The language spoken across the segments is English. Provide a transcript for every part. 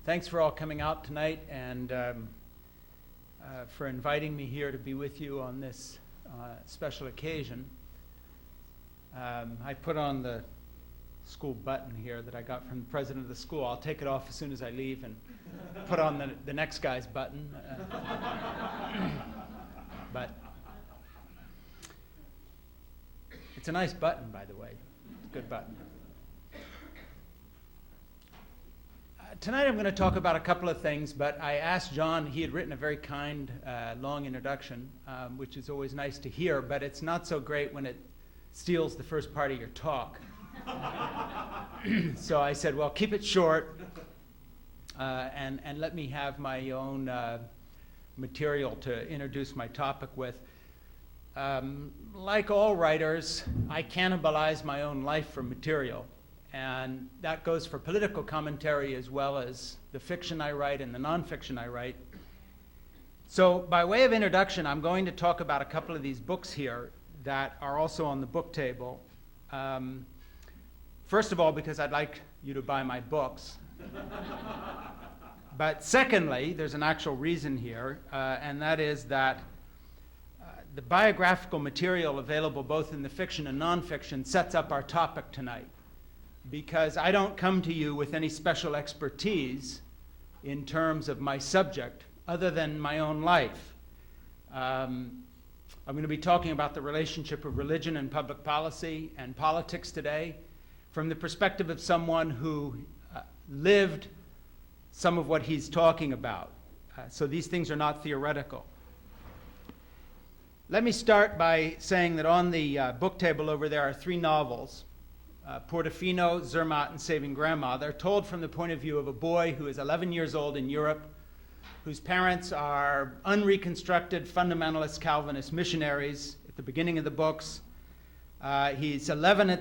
Thanks for all coming out tonight and for inviting me here to be with you on this special occasion. I put on the school button here that I got from the president of the school. I'll take it off as soon as I leave and put on the next guy's button. But it's a nice button, by the way. It's a good button. Tonight I'm going to talk about a couple of things, but I asked John, he had written a very kind, long introduction, which is always nice to hear, but it's not so great when it steals the first part of your talk. So I said, well, keep it short, and let me have my own material to introduce my topic with. Like all writers, I cannibalize my own life for material. And that goes for political commentary as well as the fiction I write and the nonfiction I write. So by way of introduction, I'm going to talk about a couple of these books here that are also on the book table. First of all, because I'd like you to buy my books. But secondly, there's an actual reason here, and that is that the biographical material available both in the fiction and nonfiction sets up our topic tonight. Because I don't come to you with any special expertise in terms of my subject other than my own life. I'm going to be talking about the relationship of religion and public policy and politics today from the perspective of someone who lived some of what he's talking about. So these things are not theoretical. Let me start by saying that on the book table over there are three novels. Portofino, Zermatt, and Saving Grandma. They're told from the point of view of a boy who is 11 years old in Europe, whose parents are unreconstructed fundamentalist Calvinist missionaries at the beginning of the books. He's 11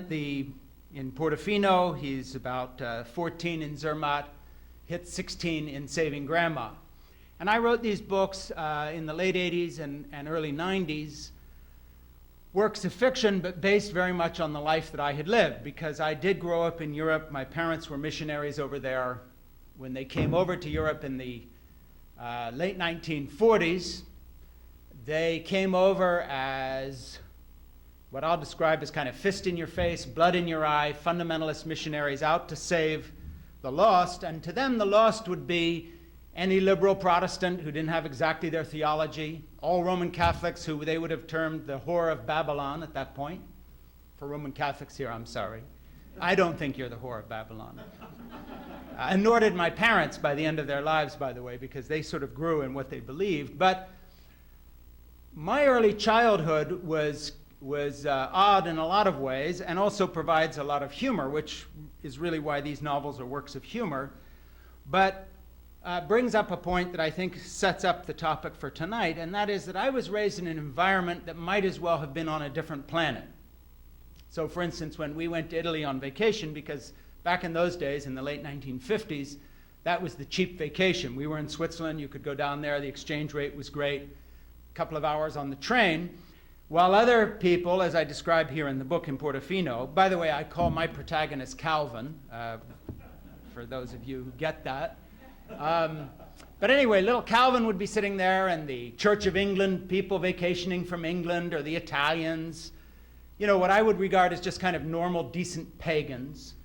in Portofino, he's about 14 in Zermatt, hit 16 in Saving Grandma. And I wrote these books in the late 80s and early 90s, works of fiction, but based very much on the life that I had lived, because I did grow up in Europe. My parents were missionaries over there. When they came over to Europe in the late 1940s, they came over as what I'll describe as kind of fist in your face, blood in your eye, fundamentalist missionaries out to save the lost. And to them, the lost would be any liberal Protestant who didn't have exactly their theology, all Roman Catholics who they would have termed the whore of Babylon at that point. For Roman Catholics here, I'm sorry. I don't think you're the whore of Babylon. And nor did my parents by the end of their lives, by the way, because they sort of grew in what they believed. But my early childhood was odd in a lot of ways and also provides a lot of humor, which is really why these novels are works of humor. But brings up a point that I think sets up the topic for tonight, and that is that I was raised in an environment that might as well have been on a different planet. So for instance, when we went to Italy on vacation, because back in those days, in the late 1950s, that was the cheap vacation. We were in Switzerland, you could go down there, the exchange rate was great, a couple of hours on the train, while other people, as I describe here in the book in Portofino, by the way, I call my protagonist Calvin, for those of you who get that. But anyway, little Calvin would be sitting there, and the Church of England people vacationing from England, or the Italians, you know, what I would regard as just kind of normal, decent pagans,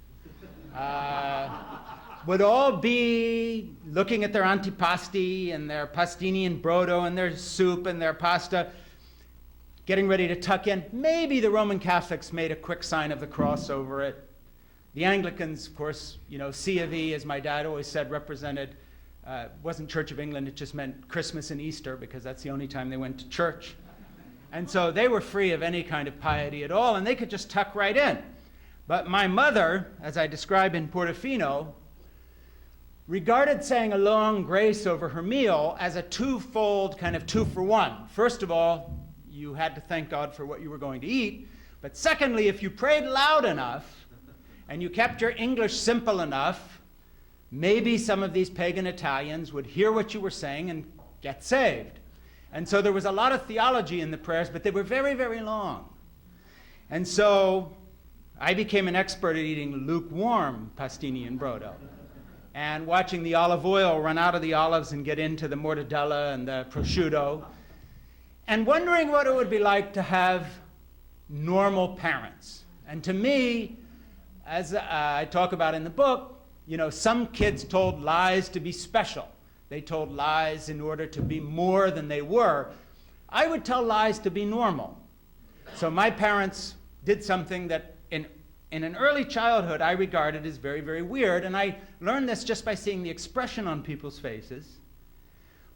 would all be looking at their antipasti and their pastini and brodo and their soup and their pasta, getting ready to tuck in. Maybe the Roman Catholics made a quick sign of the cross over it. The Anglicans, of course, you know, C of E, as my dad always said, represented, wasn't Church of England, it just meant Christmas and Easter, because that's the only time they went to church. And so they were free of any kind of piety at all, and they could just tuck right in. But my mother, as I describe in Portofino, regarded saying a long grace over her meal as a twofold kind of 2-for-1. First of all, you had to thank God for what you were going to eat, but secondly, if you prayed loud enough, and you kept your English simple enough, maybe some of these pagan Italians would hear what you were saying and get saved. And so there was a lot of theology in the prayers, but they were very, very long. And so I became an expert at eating lukewarm pastini and brodo. and watching the olive oil run out of the olives and get into the mortadella and the prosciutto, and wondering what it would be like to have normal parents. And to me, as I talk about in the book, some kids told lies to be special. They told lies in order to be more than they were. I would tell lies to be normal. So my parents did something that in an early childhood I regarded as very, very weird, and I learned this just by seeing the expression on people's faces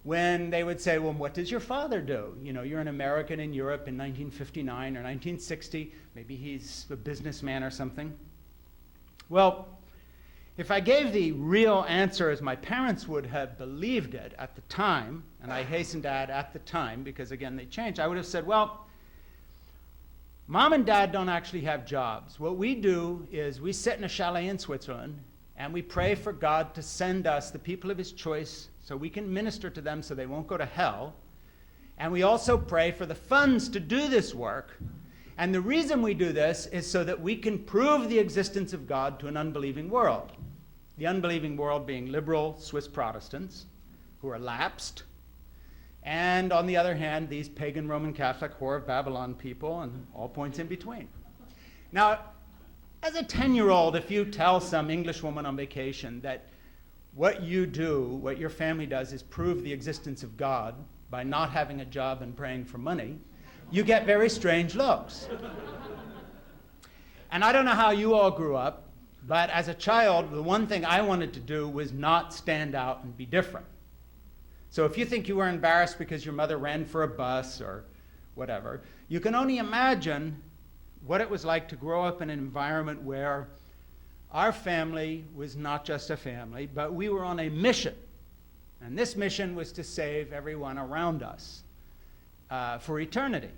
when they would say, well, what does your father do? You're an American in Europe in 1959 or 1960. Maybe he's a businessman or something. Well, if I gave the real answer as my parents would have believed it at the time, and I hasten to add at the time because, again, they changed, I would have said, well, Mom and Dad don't actually have jobs. What we do is we sit in a chalet in Switzerland and we pray for God to send us the people of his choice so we can minister to them so they won't go to hell. And we also pray for the funds to do this work. And the reason we do this is so that we can prove the existence of God to an unbelieving world. The unbelieving world being liberal Swiss Protestants who are lapsed, and on the other hand, these pagan Roman Catholic whore of Babylon people and all points in between. Now, as a 10-year-old, if you tell some English woman on vacation that what you do, what your family does, is prove the existence of God by not having a job and praying for money, you get very strange looks. And I don't know how you all grew up, but as a child, the one thing I wanted to do was not stand out and be different. So if you think you were embarrassed because your mother ran for a bus or whatever, you can only imagine what it was like to grow up in an environment where our family was not just a family, but we were on a mission. And this mission was to save everyone around us for eternity.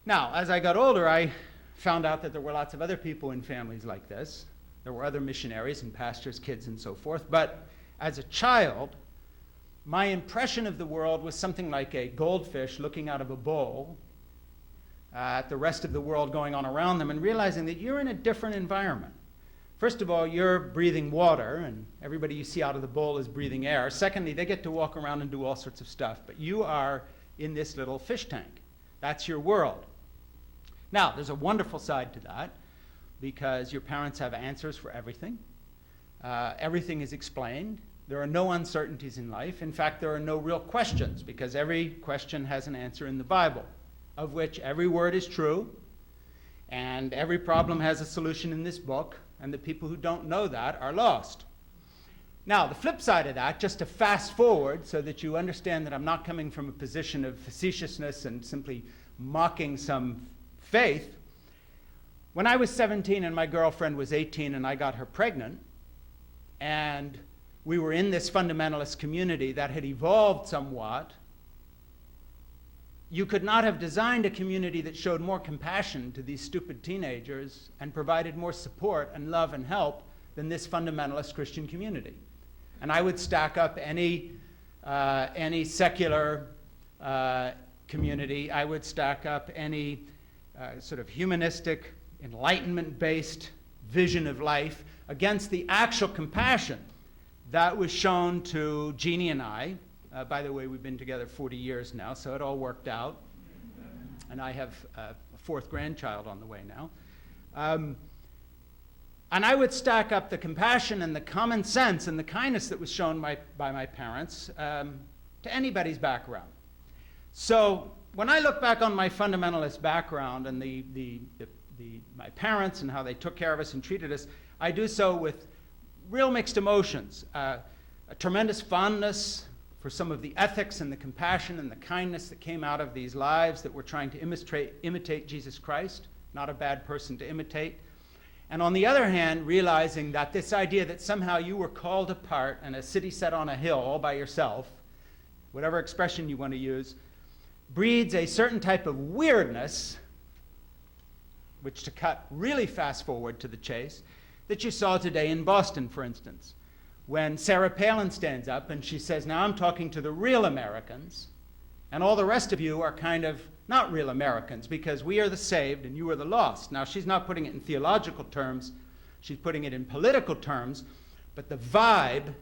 Now, as I got older, I found out that there were lots of other people in families like this. There were other missionaries and pastors' kids and so forth. But as a child, my impression of the world was something like a goldfish looking out of a bowl at the rest of the world going on around them and realizing that you're in a different environment. First of all, you're breathing water, and everybody you see out of the bowl is breathing air. Secondly, they get to walk around and do all sorts of stuff, but you are in this little fish tank. That's your world. Now, there's a wonderful side to that, because your parents have answers for everything. Everything is explained. There are no uncertainties in life. In fact, there are no real questions, because every question has an answer in the Bible, of which every word is true, and every problem has a solution in this book, and the people who don't know that are lost. Now, the flip side of that, just to fast forward so that you understand that I'm not coming from a position of facetiousness and simply mocking some faith. When I was 17 and my girlfriend was 18 and I got her pregnant, and we were in this fundamentalist community that had evolved somewhat, you could not have designed a community that showed more compassion to these stupid teenagers and provided more support and love and help than this fundamentalist Christian community. And I would stack up any secular community. I would stack up any sort of humanistic, enlightenment-based vision of life against the actual compassion that was shown to Jeannie and I. By the way, we've been together 40 years now, so it all worked out. And I have a fourth grandchild on the way now. And I would stack up the compassion and the common sense and the kindness that was shown by my parents to anybody's background. So when I look back on my fundamentalist background and my parents and how they took care of us and treated us, I do so with real mixed emotions. A tremendous fondness for some of the ethics and the compassion and the kindness that came out of these lives that were trying to imitate Jesus Christ, not a bad person to imitate. And on the other hand, realizing that this idea that somehow you were called apart and a city set on a hill all by yourself, whatever expression you want to use, breeds a certain type of weirdness, which, to cut really fast forward to the chase, that you saw today in Boston, for instance, when Sarah Palin stands up and she says, now I'm talking to the real Americans, and all the rest of you are kind of not real Americans, because we are the saved and you are the lost. Now, she's not putting it in theological terms, she's putting it in political terms, but the vibe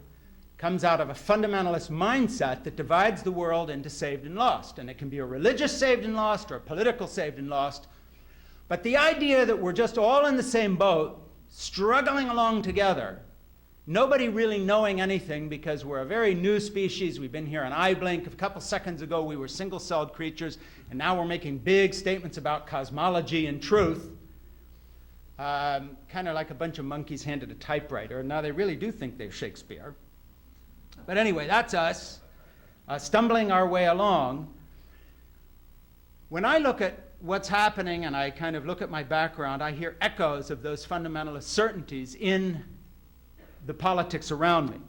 comes out of a fundamentalist mindset that divides the world into saved and lost. And it can be a religious saved and lost or a political saved and lost. But the idea that we're just all in the same boat, struggling along together, nobody really knowing anything because we're a very new species. We've been here an eye blink. A couple seconds ago we were single-celled creatures, and now we're making big statements about cosmology and truth. Kind of like a bunch of monkeys handed a typewriter. Now they really do think they're Shakespeare. But anyway, that's us, stumbling our way along. When I look at what's happening and I kind of look at my background, I hear echoes of those fundamentalist certainties in the politics around me.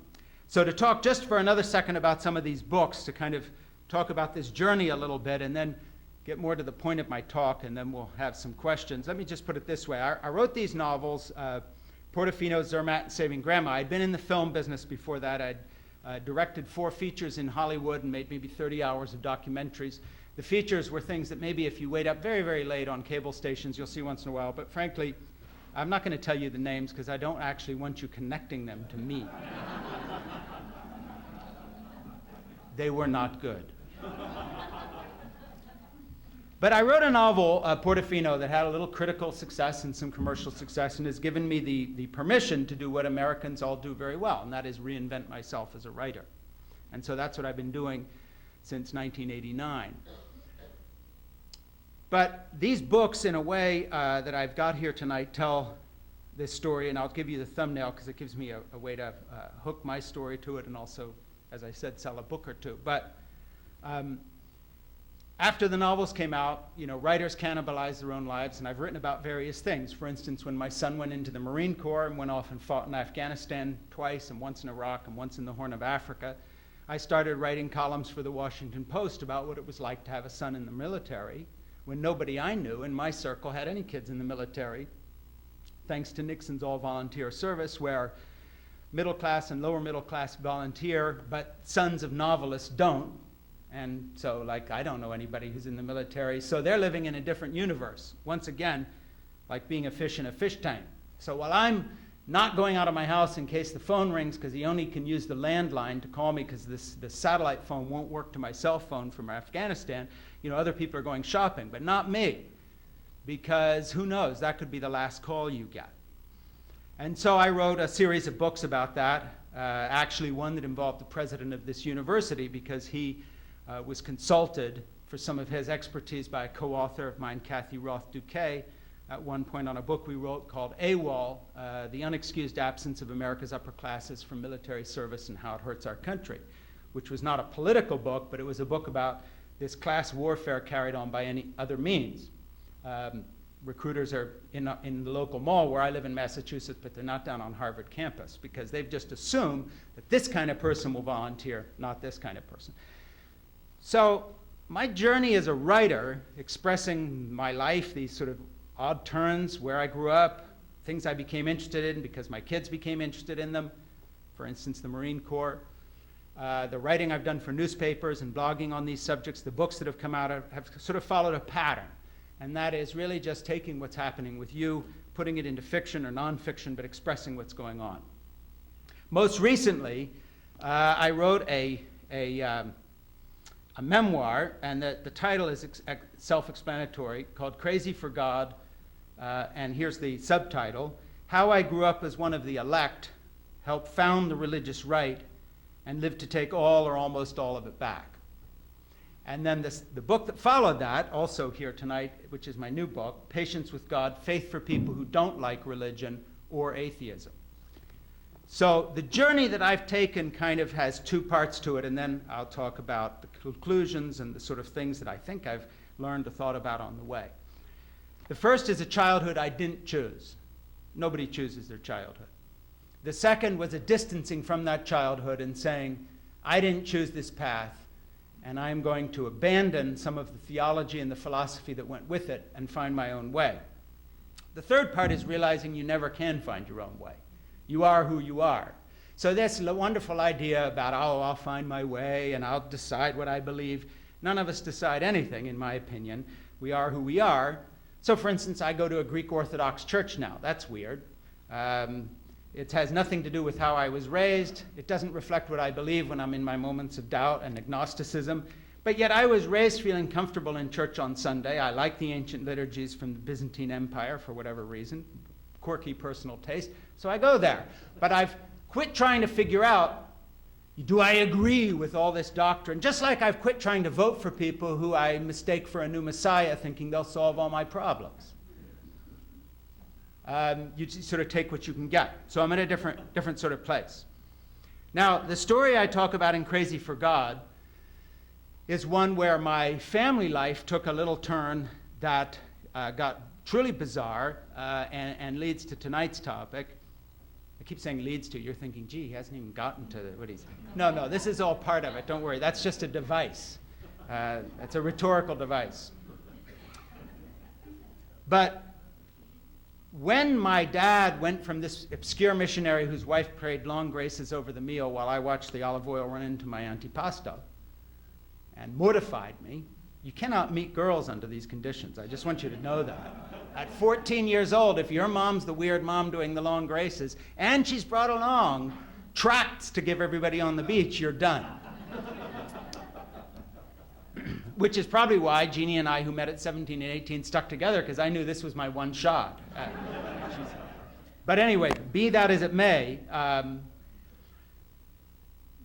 So to talk just for another second about some of these books, to kind of talk about this journey a little bit and then get more to the point of my talk, and then we'll have some questions. Let me just put it this way. I wrote these novels, Portofino, Zermatt, and Saving Grandma. I'd been in the film business before that. I'd directed 4 features in Hollywood and made maybe 30 hours of documentaries. The features were things that maybe if you wait up very, very late on cable stations, you'll see once in a while. But frankly, I'm not going to tell you the names because I don't actually want you connecting them to me. They were not good. But I wrote a novel, Portofino, that had a little critical success and some commercial success and has given me the permission to do what Americans all do very well, and that is reinvent myself as a writer. And so that's what I've been doing since 1989. But these books, in a way that I've got here tonight, tell this story, and I'll give you the thumbnail because it gives me a way to hook my story to it and also, as I said, sell a book or two. But after the novels came out, writers cannibalized their own lives, and I've written about various things. For instance, when my son went into the Marine Corps and went off and fought in Afghanistan twice, and once in Iraq and once in the Horn of Africa, I started writing columns for the Washington Post about what it was like to have a son in the military when nobody I knew in my circle had any kids in the military, thanks to Nixon's all-volunteer service, where middle class and lower middle class volunteer, but sons of novelists don't. And so, I don't know anybody who's in the military. So they're living in a different universe. Once again, like being a fish in a fish tank. So while I'm not going out of my house in case the phone rings, because he only can use the landline to call me because the satellite phone won't work to my cell phone from Afghanistan, other people are going shopping, but not me. Because who knows, that could be the last call you get. And so I wrote a series of books about that. Actually, one that involved the president of this university, because he was consulted for some of his expertise by a co-author of mine, Kathy Roth-Duquet, at one point on a book we wrote called AWOL, The Unexcused Absence of America's Upper Classes from Military Service and How It Hurts Our Country, which was not a political book, but it was a book about this class warfare carried on by any other means. Recruiters are in the local mall where I live in Massachusetts, but they're not down on Harvard campus because they've just assumed that this kind of person will volunteer, not this kind of person. So my journey as a writer, expressing my life, these sort of odd turns, where I grew up, things I became interested in because my kids became interested in them, for instance, the Marine Corps, the writing I've done for newspapers and blogging on these subjects, the books that have come out have sort of followed a pattern. And that is really just taking what's happening with you, putting it into fiction or nonfiction, but expressing what's going on. Most recently, I wrote a memoir, and the title is self-explanatory, called Crazy for God, and here's the subtitle, How I Grew Up as One of the Elect, Helped Found the Religious Right, and Lived to Take All or Almost All of It Back. And then the book that followed that, also here tonight, which is my new book, Patience with God, Faith for People Who Don't Like Religion or Atheism. So the journey that I've taken kind of has 2 parts to it, and then I'll talk about the conclusions and the sort of things that I think I've learned or thought about on the way. The first is a childhood I didn't choose. Nobody chooses their childhood. The second was a distancing from that childhood and saying, I didn't choose this path, and I'm going to abandon some of the theology and the philosophy that went with it and find my own way. The third part is realizing you never can find your own way. You are who you are. So this wonderful idea about, I'll find my way and I'll decide what I believe. None of us decide anything, in my opinion. We are who we are. So for instance, I go to a Greek Orthodox church now. That's weird. It has nothing to do with how I was raised. It doesn't reflect what I believe when I'm in my moments of doubt and agnosticism. But yet I was raised feeling comfortable in church on Sunday. I like the ancient liturgies from the Byzantine Empire for whatever reason, quirky personal taste. So I go there. But I've quit trying to figure out, do I agree with all this doctrine? Just like I've quit trying to vote for people who I mistake for a new Messiah, thinking they'll solve all my problems. You sort of take what you can get. So I'm in a different sort of place. Now, the story I talk about in Crazy for God is one where my family life took a little turn that got truly bizarre and leads to tonight's topic. I keep saying leads to. You're thinking, gee, he hasn't even gotten to what he's... No, this is all part of it. Don't worry. That's just a device. It's a rhetorical device. But when my dad went from this obscure missionary whose wife prayed long graces over the meal while I watched the olive oil run into my antipasto and mortified me, you cannot meet girls under these conditions. I just want you to know that. At 14 years old, if your mom's the weird mom doing the long graces and she's brought along tracts to give everybody on the beach, you're done. Which is probably why Jeannie and I, who met at 17 and 18, stuck together, because I knew this was my one shot. But anyway, be that as it may,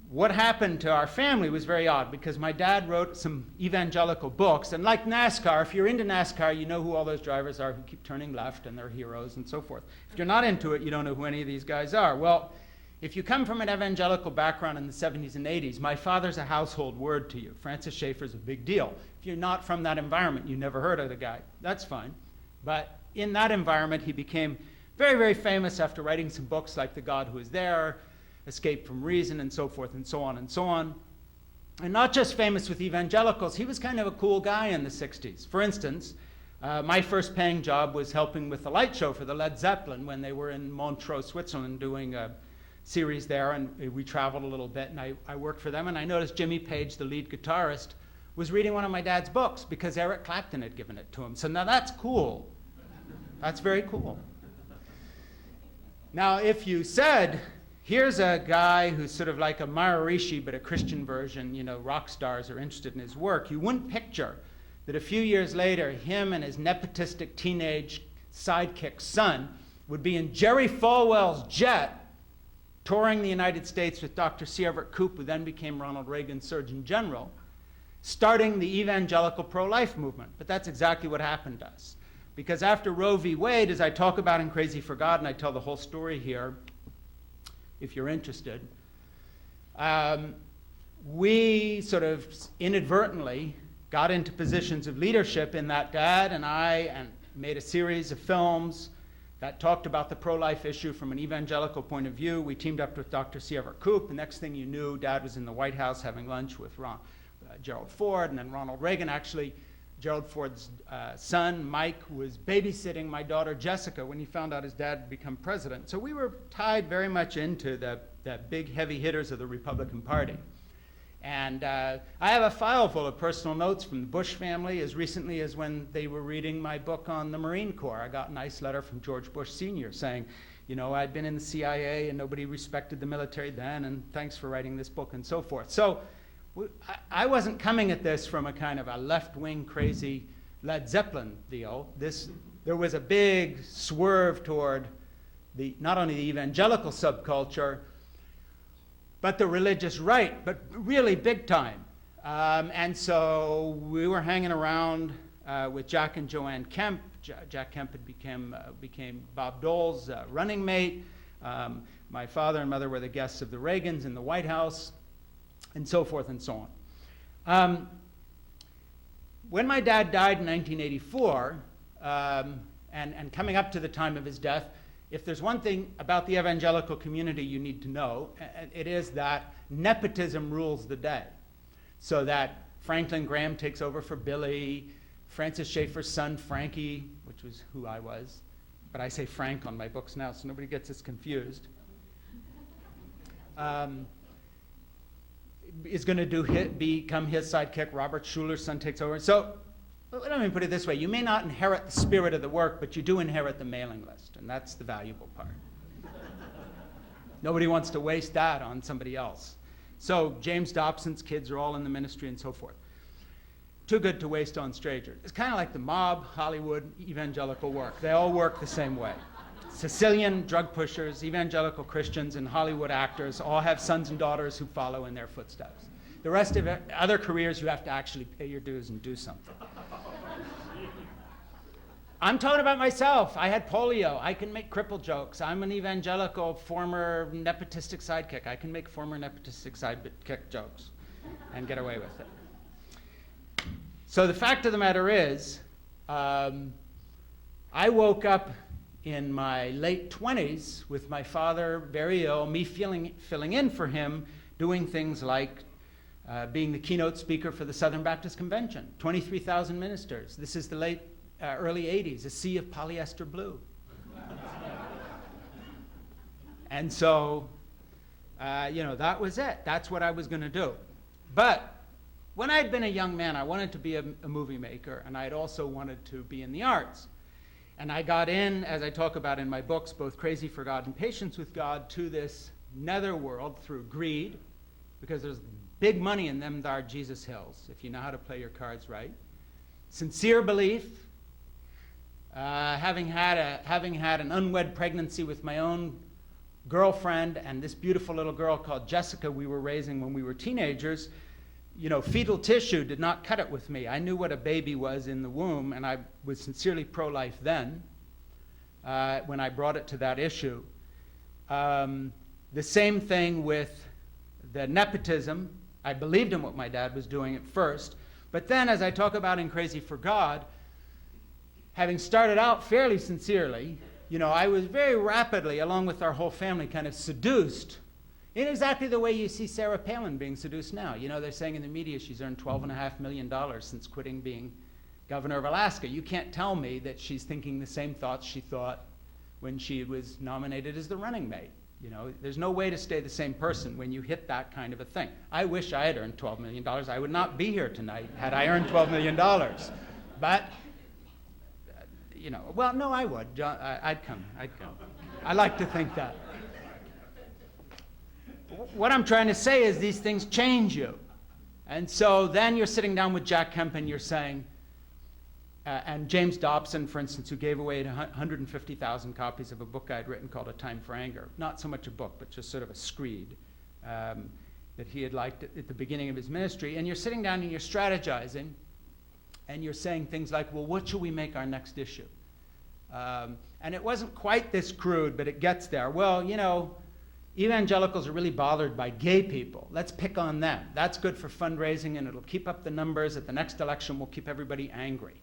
what happened to our family was very odd, because my dad wrote some evangelical books, and like NASCAR, if you're into NASCAR, you know who all those drivers are who keep turning left, and they're heroes and so forth. If you're not into it, you don't know who any of these guys are. Well, if you come from an evangelical background in the 70s and 80s, my father's a household word to you. Francis Schaeffer's a big deal. If you're not from that environment, you never heard of the guy. That's fine. But in that environment, he became very, very famous after writing some books like The God Who Is There, Escape from Reason, and so forth, and so on, and so on. And not just famous with evangelicals, he was kind of a cool guy in the 60s. For instance, my first paying job was helping with the light show for the Led Zeppelin when they were in Montreux, Switzerland, doing a series there, and we traveled a little bit, and I worked for them, and I noticed Jimmy Page, the lead guitarist, was reading one of my dad's books because Eric Clapton had given it to him. So now that's cool. That's very cool. Now, if you said, here's a guy who's sort of like a Maharishi, but a Christian version, you know, rock stars are interested in his work, you wouldn't picture that a few years later, him and his nepotistic teenage sidekick son would be in Jerry Falwell's jet touring the United States with Dr. C. Everett Koop, who then became Ronald Reagan's Surgeon General, starting the evangelical pro-life movement. But that's exactly what happened to us. Because after Roe v. Wade, as I talk about in Crazy for God, and I tell the whole story here, if you're interested, we sort of inadvertently got into positions of leadership in that Dad and I made a series of films that talked about the pro-life issue from an evangelical point of view. We teamed up with Dr. C. Everett Koop. The next thing you knew, Dad was in the White House having lunch with Gerald Ford, and then Ronald Reagan. Actually, Gerald Ford's son, Mike, was babysitting my daughter, Jessica, when he found out his dad had become president. So we were tied very much into the big heavy hitters of the Republican Party. And I have a file full of personal notes from the Bush family as recently as when they were reading my book on the Marine Corps. I got a nice letter from George Bush Sr. saying, you know, I'd been in the CIA and nobody respected the military then, and thanks for writing this book and so forth. So I wasn't coming at this from a kind of a left-wing crazy Led Zeppelin deal. There was a big swerve toward not only the evangelical subculture, but the religious right, but really big time. And so we were hanging around with Jack and Joanne Kemp. Jack Kemp had became Bob Dole's running mate. My father and mother were the guests of the Reagans in the White House, and so forth and so on. When my dad died in 1984, and coming up to the time of his death, if there's one thing about the evangelical community you need to know, it is that nepotism rules the day. So that Franklin Graham takes over for Billy, Francis Schaeffer's son, Frankie, which was who I was, but I say Frank on my books now, so nobody gets us confused, is going to become his sidekick. Robert Schuler's son takes over. So let me put it this way. You may not inherit the spirit of the work, but you do inherit the mailing list, and that's the valuable part. Nobody wants to waste that on somebody else. So James Dobson's kids are all in the ministry and so forth. Too good to waste on strangers. It's kind of like the mob, Hollywood, evangelical work. They all work the same way. Sicilian drug pushers, evangelical Christians, and Hollywood actors all have sons and daughters who follow in their footsteps. The rest of it, other careers, you have to actually pay your dues and do something. I'm talking about myself. I had polio. I can make cripple jokes. I'm an evangelical former nepotistic sidekick. I can make former nepotistic sidekick jokes and get away with it. So the fact of the matter is, I woke up in my late 20s with my father very ill, me filling in for him, doing things like being the keynote speaker for the Southern Baptist Convention, 23,000 ministers. This is the early 80s, a sea of polyester blue. And so, that was it. That's what I was going to do. But when I had been a young man, I wanted to be a movie maker, and I had also wanted to be in the arts. And I got in, as I talk about in my books, both Crazy for God and Patience with God, to this netherworld through greed, because there's big money in them thar Jesus hills, if you know how to play your cards right. Sincere belief, having had an unwed pregnancy with my own girlfriend and this beautiful little girl called Jessica we were raising when we were teenagers, fetal tissue did not cut it with me. I knew what a baby was in the womb, and I was sincerely pro-life then when I brought it to that issue. The same thing with the nepotism. I believed in what my dad was doing at first, but then, as I talk about in Crazy for God, having started out fairly sincerely, I was very rapidly, along with our whole family, kind of seduced in exactly the way you see Sarah Palin being seduced now. They're saying in the media she's earned $12.5 million since quitting being governor of Alaska. You can't tell me that she's thinking the same thoughts she thought when she was nominated as the running mate. There's no way to stay the same person when you hit that kind of a thing. I wish I had earned $12 million. I would not be here tonight had I earned $12 million. But, well, no, I would. John, I'd come. I like to think that. What I'm trying to say is these things change you. And so then you're sitting down with Jack Kemp and you're saying, and James Dobson, for instance, who gave away 150,000 copies of a book I'd written called A Time for Anger. Not so much a book, but just sort of a screed that he had liked at the beginning of his ministry. And you're sitting down and you're strategizing, and you're saying things like, well, what should we make our next issue? And it wasn't quite this crude, but it gets there. Well, evangelicals are really bothered by gay people. Let's pick on them. That's good for fundraising, and it'll keep up the numbers. At the next election, we'll keep everybody angry.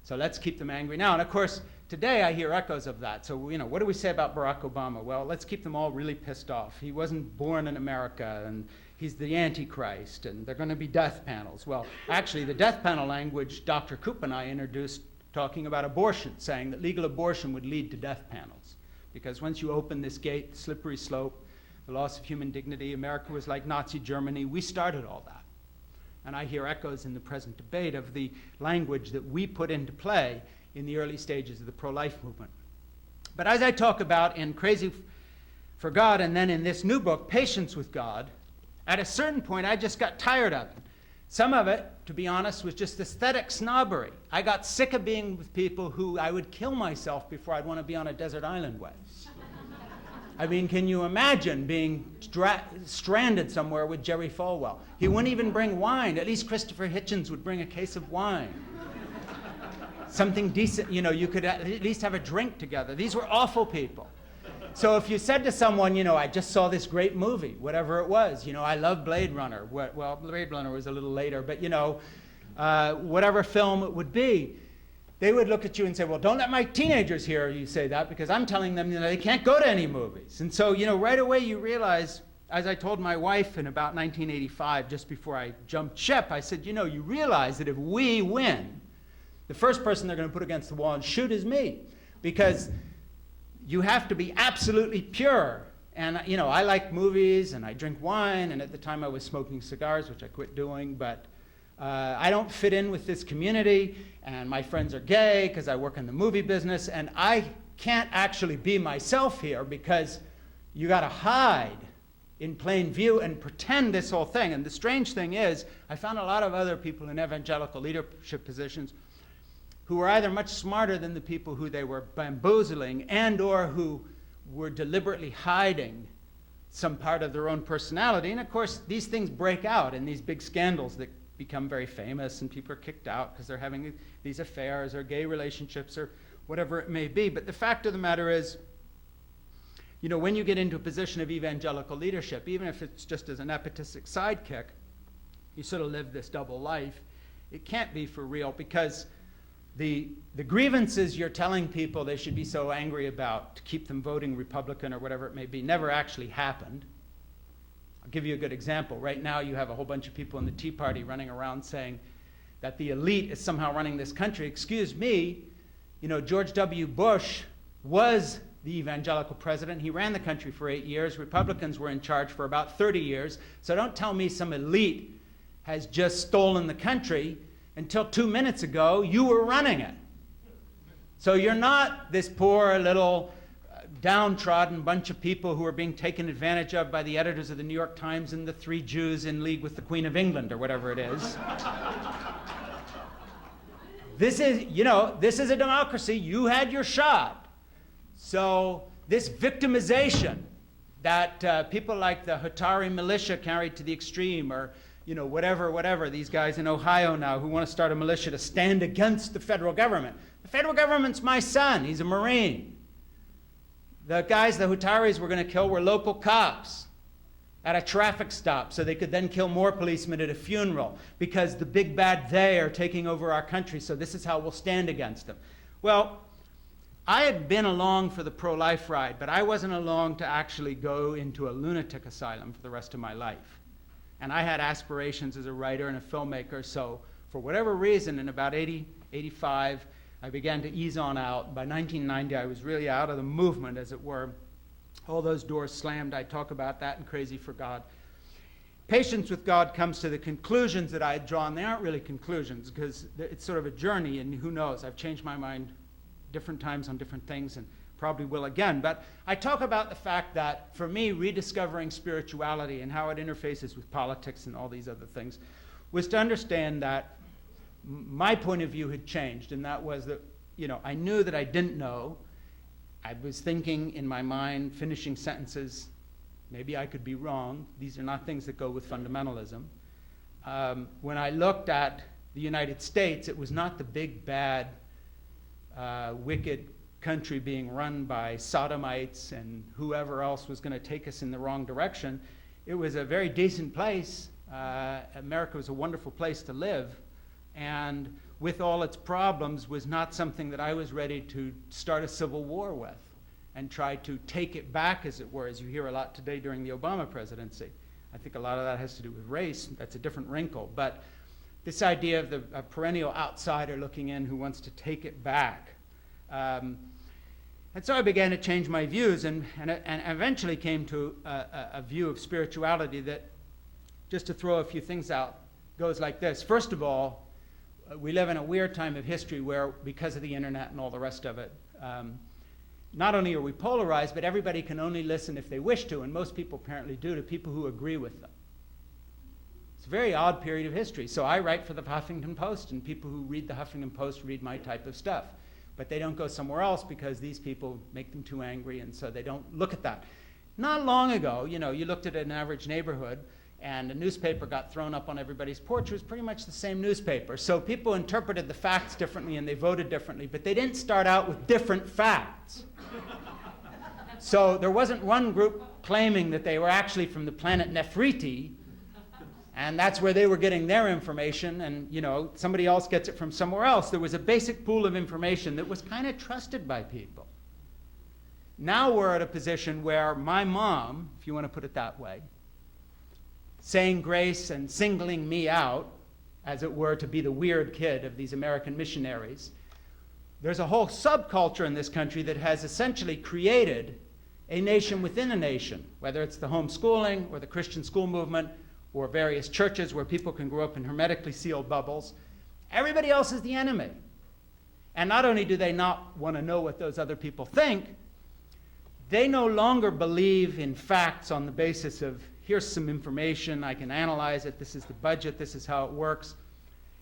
So let's keep them angry now. And of course, today I hear echoes of that. So, what do we say about Barack Obama? Well, let's keep them all really pissed off. He wasn't born in America, and he's the Antichrist, and they're going to be death panels. Well, actually, the death panel language Dr. Koop and I introduced talking about abortion, saying that legal abortion would lead to death panels. Because once you open this gate, slippery slope, the loss of human dignity, America was like Nazi Germany. We started all that. And I hear echoes in the present debate of the language that we put into play in the early stages of the pro-life movement. But as I talk about in Crazy for God and then in this new book, Patience with God, at a certain point I just got tired of it. Some of it, to be honest, was just aesthetic snobbery. I got sick of being with people who I would kill myself before I'd want to be on a desert island with. I mean, can you imagine being stranded somewhere with Jerry Falwell? He wouldn't even bring wine. At least Christopher Hitchens would bring a case of wine. Something decent, you could at least have a drink together. These were awful people. So if you said to someone, I just saw this great movie, whatever it was, I love Blade Runner. Well, Blade Runner was a little later, but, whatever film it would be, they would look at you and say, well, don't let my teenagers hear you say that, because I'm telling them they can't go to any movies. And so, right away you realize, as I told my wife in about 1985, just before I jumped ship, I said, you realize that if we win, the first person they're going to put against the wall and shoot is me. Because you have to be absolutely pure. And, I like movies and I drink wine, and at the time I was smoking cigars, which I quit doing, but I don't fit in with this community, and my friends are gay because I work in the movie business, and I can't actually be myself here because, You got to hide in plain view and pretend this whole thing. And the strange thing is, I found a lot of other people in evangelical leadership positions who were either much smarter than the people who they were bamboozling and or who were deliberately hiding some part of their own personality. And of course, these things break out in these big scandals that become very famous, and people are kicked out because they're having these affairs or gay relationships or whatever it may be. But the fact of the matter is, you know, when you get into a position of evangelical leadership, even if it's just as an epitistic sidekick, you sort of live this double life. It can't be for real, because the grievances you're telling people they should be so angry about to keep them voting Republican or whatever it may be never actually happened. I'll give you a good example. Right now you have a whole bunch of people in the Tea Party running around saying that the elite is somehow running this country. Excuse me, you know, George W. Bush was the evangelical president. He ran the country for 8 years. Republicans were in charge for about 30 years. So don't tell me some elite has just stolen the country. Until 2 minutes ago, you were running it. So you're not this poor little downtrodden bunch of people who are being taken advantage of by the editors of the New York Times and the 3 Jews in league with the Queen of England or whatever it is. This is, you know, this is a democracy. You had your shot. So this victimization that people like the Hatari militia carried to the extreme, or you know, whatever, these guys in Ohio now who want to start a militia to stand against the federal government. The federal government's my son. He's a Marine. The guys the Hutaris were going to kill were local cops at a traffic stop, so they could then kill more policemen at a funeral because the big bad they are taking over our country, so this is how we'll stand against them. Well, I had been along for the pro-life ride, but I wasn't along to actually go into a lunatic asylum for the rest of my life. And I had aspirations as a writer and a filmmaker, so for whatever reason, in about 85, I began to ease on out. By 1990, I was really out of the movement, as it were. All those doors slammed. I talk about that in Crazy for God. Patience with God comes to the conclusions that I had drawn. They aren't really conclusions, because it's sort of a journey, and who knows, I've changed my mind different times on different things, and probably will again. But I talk about the fact that, for me, rediscovering spirituality and how it interfaces with politics and all these other things was to understand that my point of view had changed, and that was that, you know, I knew that I didn't know. I was thinking in my mind, finishing sentences, maybe I could be wrong. These are not things that go with fundamentalism. When I looked at the United States, it was not the big, bad, wicked country being run by sodomites and whoever else was going to take us in the wrong direction. It was a very decent place. America was a wonderful place to live, and with all its problems was not something that I was ready to start a civil war with and try to take it back, as it were, as you hear a lot today during the Obama presidency. I think a lot of that has to do with race. That's a different wrinkle. But this idea of a perennial outsider looking in who wants to take it back. And so I began to change my views, and eventually came to a view of spirituality that, just to throw a few things out, goes like this. First of all, we live in a weird time of history where, because of the internet and all the rest of it, not only are we polarized, but everybody can only listen if they wish to, and most people apparently do, to people who agree with them. It's a very odd period of history. So I write for the Huffington Post, and people who read the Huffington Post read my type of stuff. But they don't go somewhere else because these people make them too angry, and so they don't look at that. Not long ago, you know, you looked at an average neighborhood, and a newspaper got thrown up on everybody's porch. It was pretty much the same newspaper. So people interpreted the facts differently, and they voted differently, but they didn't start out with different facts. So there wasn't one group claiming that they were actually from the planet Nefertiti, and that's where they were getting their information, and you know, somebody else gets it from somewhere else. There was a basic pool of information that was kind of trusted by people. Now we're at a position where my mom, if you want to put it that way, saying grace and singling me out, as it were, to be the weird kid of these American missionaries. There's a whole subculture in this country that has essentially created a nation within a nation, whether it's the homeschooling or the Christian school movement, or various churches where people can grow up in hermetically sealed bubbles. Everybody else is the enemy. And not only do they not want to know what those other people think, They no longer believe in facts on the basis of, here's some information, I can analyze it, this is the budget, this is how it works.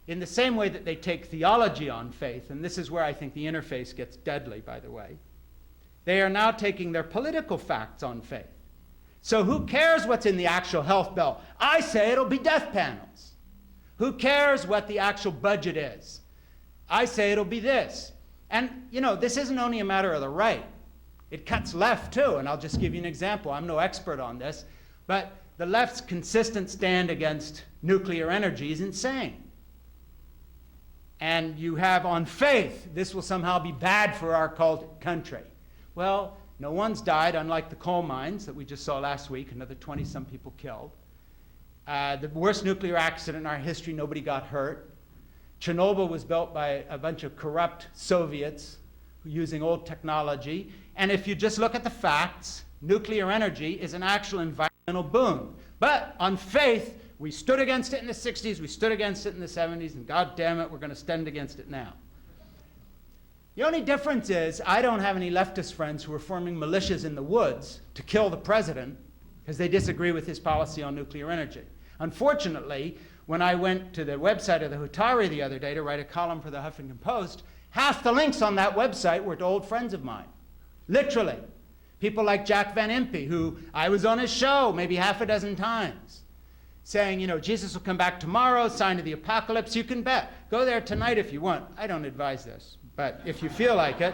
In the same way that they take theology on faith, and this is where I think the interface gets deadly, by the way, they are now taking their political facts on faith. So who cares what's in the actual health bill? I say it'll be death panels. Who cares what the actual budget is? I say it'll be this. And, you know, this isn't only a matter of the right. It cuts left, too, and I'll just give you an example. I'm no expert on this, but the left's consistent stand against nuclear energy is insane. And you have on faith, this will somehow be bad for our country. Well, no one's died, unlike the coal mines that we just saw last week, another 20-some people killed. The worst nuclear accident in our history, nobody got hurt. Chernobyl was built by a bunch of corrupt Soviets using old technology. And if you just look at the facts, nuclear energy is an actual environmental boon. But on faith, we stood against it in the 60s, we stood against it in the 70s, and God damn it, we're going to stand against it now. The only difference is I don't have any leftist friends who are forming militias in the woods to kill the president because they disagree with his policy on nuclear energy. Unfortunately, when I went to the website of the Hutari the other day to write a column for the Huffington Post, half the links on that website were to old friends of mine. Literally. People like Jack Van Impe, who I was on his show maybe half a dozen times, saying, you know, Jesus will come back tomorrow, sign of the apocalypse, you can bet. Go there tonight if you want. I don't advise this, but if you feel like it.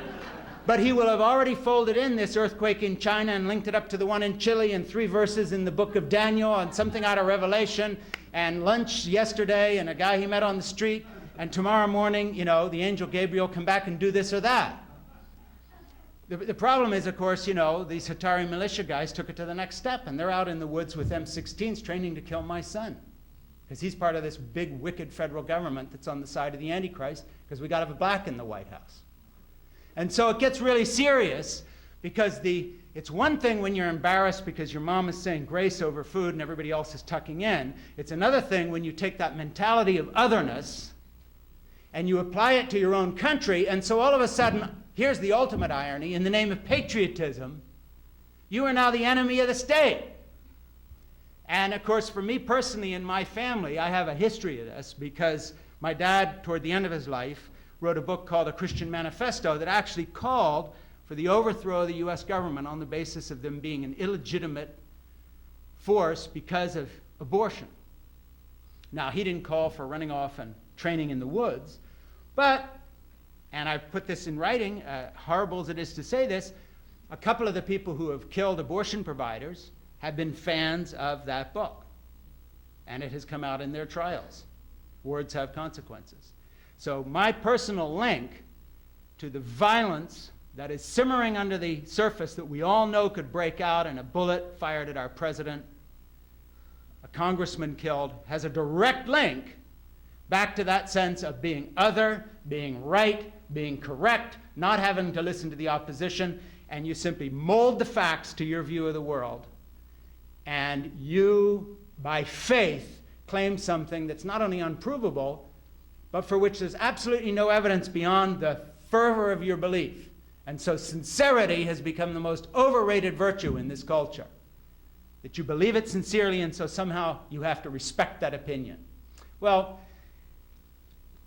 But he will have already folded in this earthquake in China and linked it up to the one in Chile and 3 verses in the book of Daniel and something out of Revelation and lunch yesterday and a guy he met on the street, and tomorrow morning, you know, the angel Gabriel come back and do this or that. The problem is, of course, you know, these Hutari militia guys took it to the next step, and they're out in the woods with M16s training to kill my son, because he's part of this big, wicked federal government that's on the side of the Antichrist, because we got to have a black in the White House. And so it gets really serious, because it's one thing when you're embarrassed because your mom is saying grace over food and everybody else is tucking in. It's another thing when you take that mentality of otherness and you apply it to your own country, and so all of a sudden, here's the ultimate irony, in the name of patriotism, you are now the enemy of the state. And of course, for me personally and my family, I have a history of this, because my dad, toward the end of his life, wrote a book called A Christian Manifesto that actually called for the overthrow of the US government on the basis of them being an illegitimate force because of abortion. Now, he didn't call for running off and training in the woods, but, and I put this in writing, horrible as it is to say this, a couple of the people who have killed abortion providers have been fans of that book. And it has come out in their trials. Words have consequences. So my personal link to the violence that is simmering under the surface that we all know could break out in a bullet fired at our president, a congressman killed, has a direct link back to that sense of being other, being right, being correct, not having to listen to the opposition, and you simply mold the facts to your view of the world. And you, by faith, claim something that's not only unprovable, but for which there's absolutely no evidence beyond the fervor of your belief. And so sincerity has become the most overrated virtue in this culture. That you believe it sincerely, and so somehow you have to respect that opinion. Well,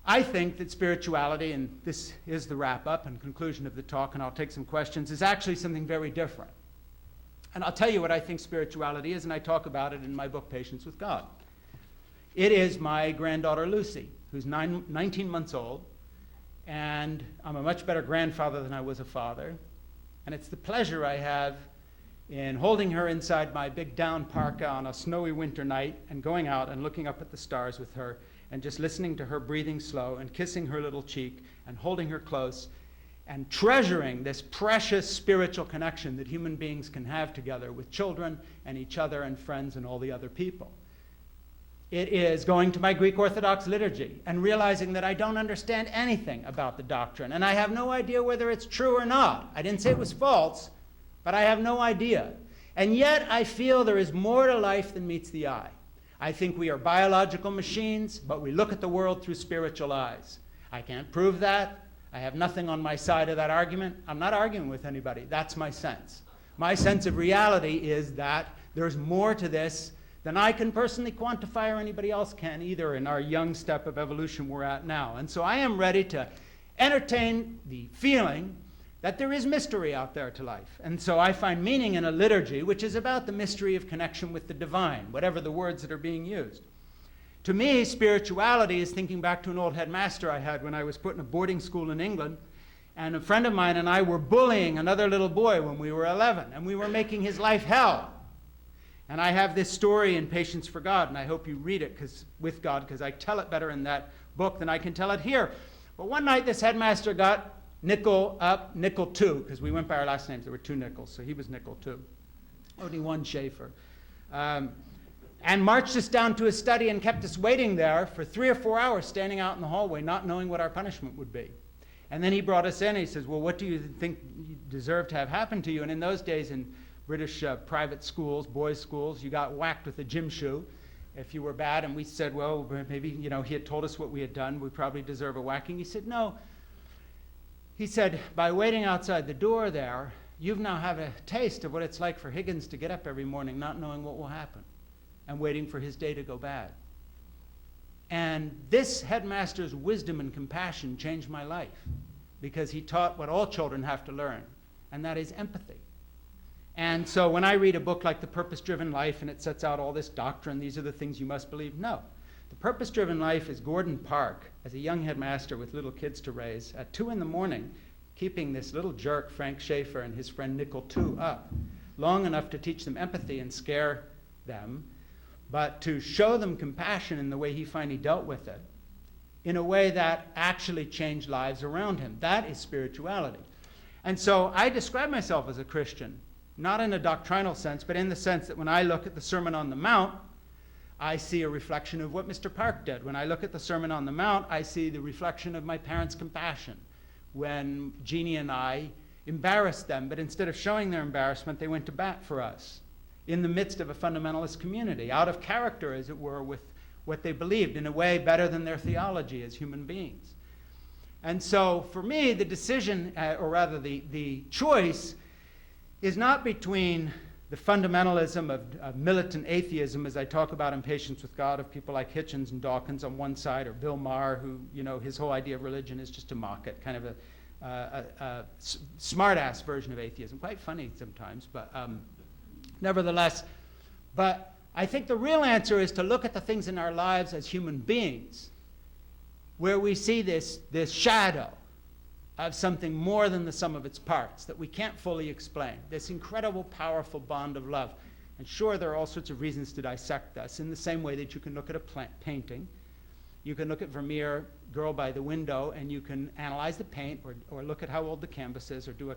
I think that spirituality, and this is the wrap-up and conclusion of the talk, and I'll take some questions, is actually something very different. And I'll tell you what I think spirituality is, and I talk about it in my book, Patience with God. It is my granddaughter, Lucy, who's 19 months old, and I'm a much better grandfather than I was a father. And it's the pleasure I have in holding her inside my big down parka on a snowy winter night and going out and looking up at the stars with her and just listening to her breathing slow and kissing her little cheek and holding her close and treasuring this precious spiritual connection that human beings can have together with children and each other and friends and all the other people. It is going to my Greek Orthodox liturgy and realizing that I don't understand anything about the doctrine, and I have no idea whether it's true or not. I didn't say it was false, but I have no idea. And yet I feel there is more to life than meets the eye. I think we are biological machines, but we look at the world through spiritual eyes. I can't prove that. I have nothing on my side of that argument. I'm not arguing with anybody. That's my sense. My sense of reality is that there's more to this than I can personally quantify or anybody else can either in our young step of evolution we're at now. And so I am ready to entertain the feeling that there is mystery out there to life. And so I find meaning in a liturgy which is about the mystery of connection with the divine, whatever the words that are being used. To me, spirituality is thinking back to an old headmaster I had when I was put in a boarding school in England. And a friend of mine and I were bullying another little boy when we were 11, and we were making his life hell. And I have this story in Patience for God, and I hope you read it with God, because I tell it better in that book than I can tell it here. But one night this headmaster got nickel up, nickel two, because we went by our last names. There were 2 nickels, so he was nickel 2. Only 1 Schaeffer. And marched us down to his study and kept us waiting there for 3 or 4 hours, standing out in the hallway, not knowing what our punishment would be. And then he brought us in, and he says, well, what do you think you deserve to have happened to you? And in those days in British private schools, boys' schools, you got whacked with a gym shoe if you were bad. And we said, well, maybe, he had told us what we had done. We probably deserve a whacking. He said, no. He said, by waiting outside the door there, you've now have a taste of what it's like for Higgins to get up every morning not knowing what will happen and waiting for his day to go bad. And this headmaster's wisdom and compassion changed my life, because he taught what all children have to learn, and that is empathy. And so when I read a book like The Purpose-Driven Life and it sets out all this doctrine, these are the things you must believe, no. The Purpose-Driven Life is Gordon Park, as a young headmaster with little kids to raise, at 2 in the morning, keeping this little jerk, Frank Schaeffer, and his friend Nickel 2 up, long enough to teach them empathy and scare them, but to show them compassion in the way he finally dealt with it, in a way that actually changed lives around him. That is spirituality. And so I describe myself as a Christian, not in a doctrinal sense, but in the sense that when I look at the Sermon on the Mount, I see a reflection of what Mr. Park did. When I look at the Sermon on the Mount, I see the reflection of my parents' compassion. When Jeannie and I embarrassed them, but instead of showing their embarrassment, they went to bat for us in the midst of a fundamentalist community, out of character, as it were, with what they believed, in a way better than their theology as human beings. And so for me, the decision, or rather the choice, is not between the fundamentalism of militant atheism, as I talk about in Patience with God, of people like Hitchens and Dawkins on one side, or Bill Maher, who, his whole idea of religion is just to mock it, kind of a smart-ass version of atheism. Quite funny sometimes, but nevertheless. But I think the real answer is to look at the things in our lives as human beings, where we see this shadow of something more than the sum of its parts that we can't fully explain, this incredible, powerful bond of love. And sure, there are all sorts of reasons to dissect us, in the same way that you can look at a painting. You can look at Vermeer, Girl by the Window, and you can analyze the paint, or look at how old the canvas is, or do a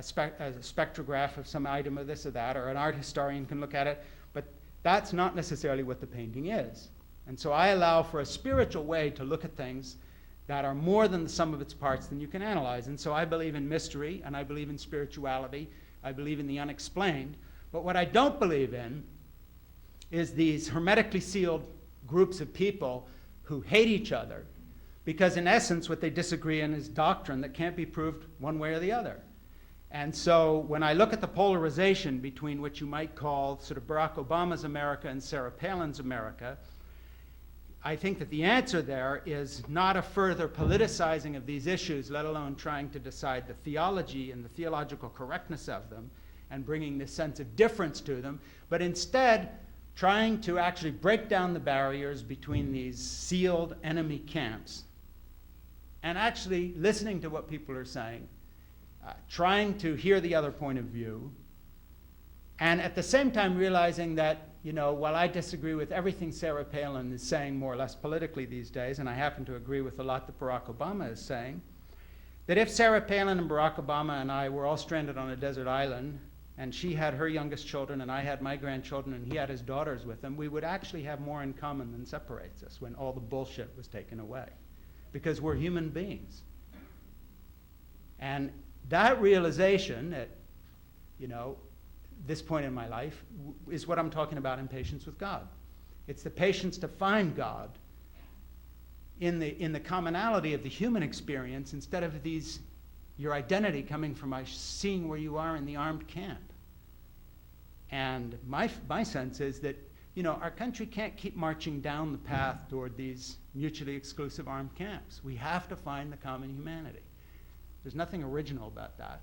spectrograph of some item of this or that, or an art historian can look at it. But that's not necessarily what the painting is. And so I allow for a spiritual way to look at things that are more than the sum of its parts than you can analyze. And so I believe in mystery, and I believe in spirituality. I believe in the unexplained. But what I don't believe in is these hermetically sealed groups of people who hate each other, because in essence what they disagree in is doctrine that can't be proved one way or the other. And so when I look at the polarization between what you might call sort of Barack Obama's America and Sarah Palin's America, I think that the answer there is not a further politicizing of these issues, let alone trying to decide the theology and the theological correctness of them and bringing this sense of difference to them, but instead trying to actually break down the barriers between these sealed enemy camps and actually listening to what people are saying, trying to hear the other point of view, and at the same time realizing that, while I disagree with everything Sarah Palin is saying more or less politically these days, and I happen to agree with a lot that Barack Obama is saying, that if Sarah Palin and Barack Obama and I were all stranded on a desert island, and she had her youngest children and I had my grandchildren and he had his daughters with him, we would actually have more in common than separates us when all the bullshit was taken away. Because we're human beings. And that realization at, this point in my life is what I'm talking about in Patience with God. It's the patience to find God in the commonality of the human experience instead of your identity coming from seeing where you are in the armed camp. And my sense is that, our country can't keep marching down the path toward these mutually exclusive armed camps. We have to find the common humanity. There's nothing original about that.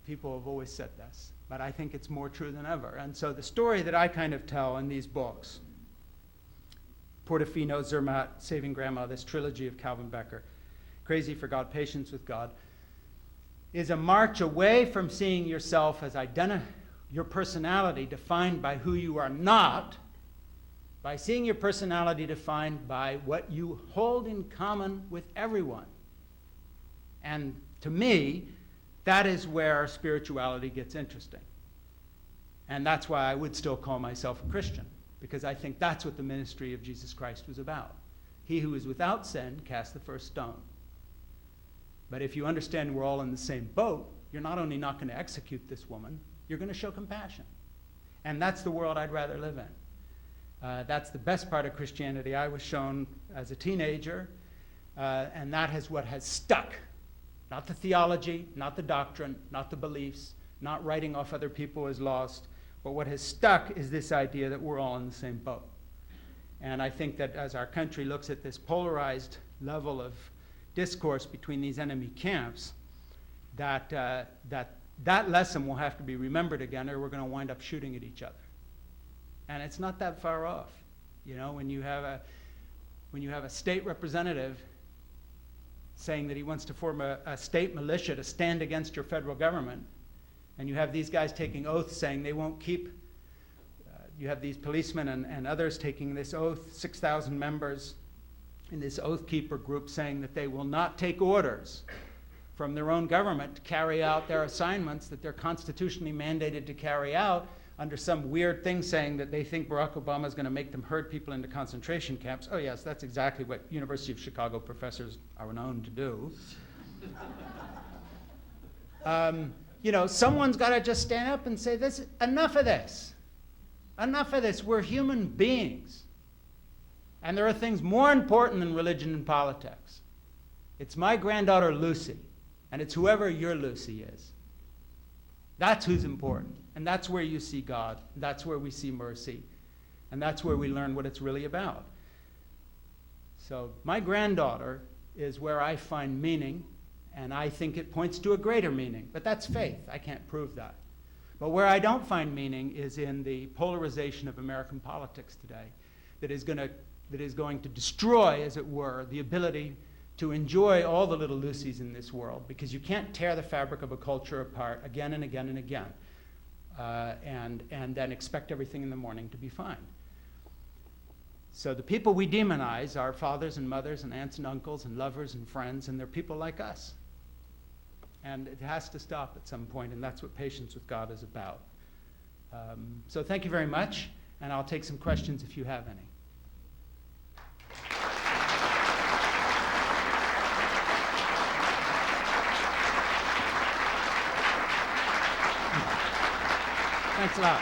People have always said this, but I think it's more true than ever. And so the story that I kind of tell in these books, Portofino, Zermatt, Saving Grandma, this trilogy of Calvin Becker, Crazy for God, Patience with God, is a march away from seeing yourself as your personality defined by who you are not, by seeing your personality defined by what you hold in common with everyone. And to me, that is where spirituality gets interesting. And that's why I would still call myself a Christian, because I think that's what the ministry of Jesus Christ was about. He who is without sin cast the first stone. But if you understand we're all in the same boat, you're not only not going to execute this woman, you're going to show compassion. And that's the world I'd rather live in. That's the best part of Christianity I was shown as a teenager, and that is what has stuck. Not the theology, not the doctrine, not the beliefs, not writing off other people as lost, but what has stuck is this idea that we're all in the same boat. And I think that as our country looks at this polarized level of discourse between these enemy camps, that lesson will have to be remembered again, or we're going to wind up shooting at each other. And it's not that far off. When you have a state representative saying that he wants to form a state militia to stand against your federal government, and you have these guys taking oaths saying they won't keep, you have these policemen and others taking this oath, 6,000 members in this oath keeper group saying that they will not take orders from their own government to carry out their assignments that they're constitutionally mandated to carry out under some weird thing saying that they think Barack Obama is going to make them herd people into concentration camps. Oh yes, that's exactly what University of Chicago professors are known to do. Someone's got to just stand up and say, enough of this. Enough of this. We're human beings. And there are things more important than religion and politics. It's my granddaughter Lucy, and it's whoever your Lucy is. That's who's important. And that's where you see God. That's where we see mercy. And that's where we learn what it's really about. So my granddaughter is where I find meaning, and I think it points to a greater meaning. But that's faith. I can't prove that. But where I don't find meaning is in the polarization of American politics today that is going to destroy, as it were, the ability to enjoy all the little Lucys in this world, because you can't tear the fabric of a culture apart again and again and again, and then expect everything in the morning to be fine. So the people we demonize are fathers and mothers and aunts and uncles and lovers and friends, and they're people like us. And it has to stop at some point, and that's what Patience with God is about. So thank you very much, and I'll take some questions if you have any. Thanks a lot.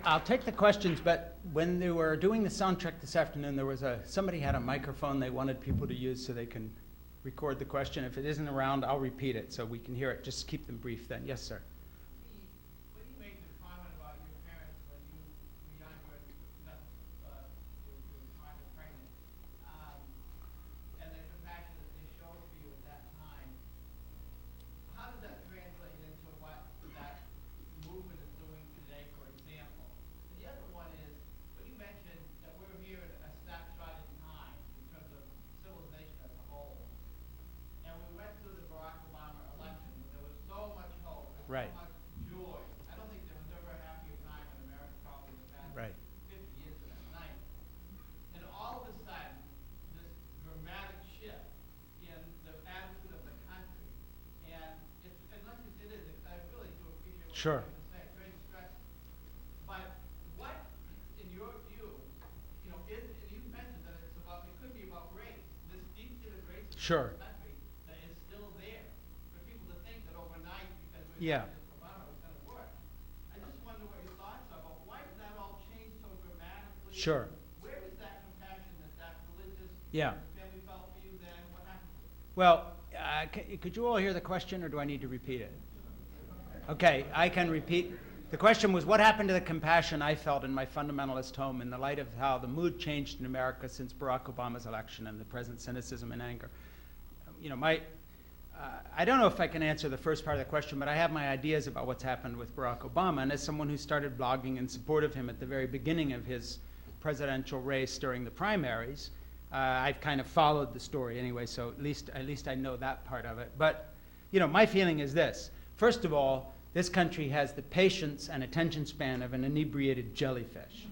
I'll take the questions, but when they were doing the sound check this afternoon, there was somebody had a microphone they wanted people to use so they can record the question. If it isn't around, I'll repeat it so we can hear it. Just keep them brief then. Yes, sir. When you made the comment about your parents when you were younger, you were trying to pregnant, and the compassion that they showed for you at that time, how does that translate into what that movement is doing today, for example? And the other one is, when you mentioned that we're here at a snapshot in time in terms of civilization as a whole, and we went through the Barack Obama election, there was so much hope, and Right. so much joy. I don't think there was ever a happier time in America probably in the past Right. 50 years than that night. And all of a sudden, this dramatic shift in the attitude of the country, and it's, as much as it is, I really do appreciate what Sure. you're trying to say. It's very distressing. But what, in your view, and you mentioned that it's about, it could be about race, this deep-seated racism Sure. in the country that is still there for people to think that overnight, because we're Yeah. Obama was going to work. I just wonder what your thoughts are about why did that all change so dramatically? Sure. Where is that compassion that religious Yeah. family felt for you then? What happened to it? Well, could you all hear the question, or do I need to repeat it? Okay, I can repeat. The question was, what happened to the compassion I felt in my fundamentalist home in the light of how the mood changed in America since Barack Obama's election and the present cynicism and anger? You know, I don't know if I can answer the first part of the question, but I have my ideas about what's happened with Barack Obama. And as someone who started blogging in support of him at the very beginning of his presidential race during the primaries, I've kind of followed the story anyway, so at least I know that part of it. But, you know, my feeling is this. First of all, this country has the patience and attention span of an inebriated jellyfish.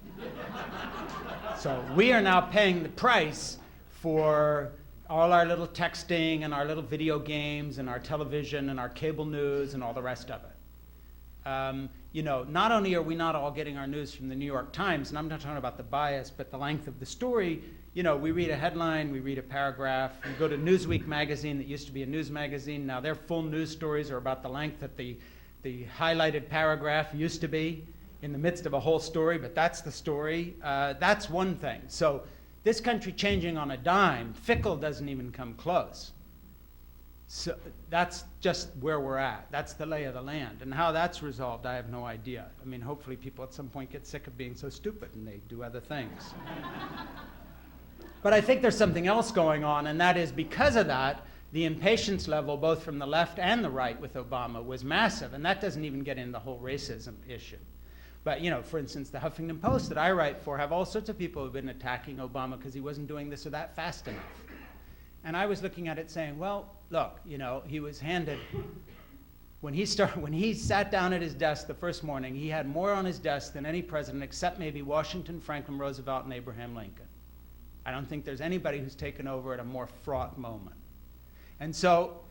So we are now paying the price for all our little texting and our little video games and our television and our cable news and all the rest of it. You know, not only are we not all getting our news from the New York Times, and I'm not talking about the bias, but the length of the story. You know, we read a headline, we read a paragraph, we go to Newsweek magazine that used to be a news magazine. Now their full news stories are about the length that the highlighted paragraph used to be in the midst of a whole story, but that's the story. That's one thing. So this country changing on a dime, fickle doesn't even come close. So that's just where we're at. That's the lay of the land. And how that's resolved, I have no idea. I mean, hopefully people at some point get sick of being so stupid and they do other things. But I think there's something else going on, and that is because of that, the impatience level, both from the left and the right with Obama, was massive. And that doesn't even get into the whole racism issue. But, you know, for instance, the Huffington Post that I write for have all sorts of people who have been attacking Obama because he wasn't doing this or that fast enough. And I was looking at it saying, well, look, you know, he was handed, when he sat down at his desk the first morning, he had more on his desk than any president except maybe Washington, Franklin Roosevelt, and Abraham Lincoln. I don't think there's anybody who's taken over at a more fraught moment. And so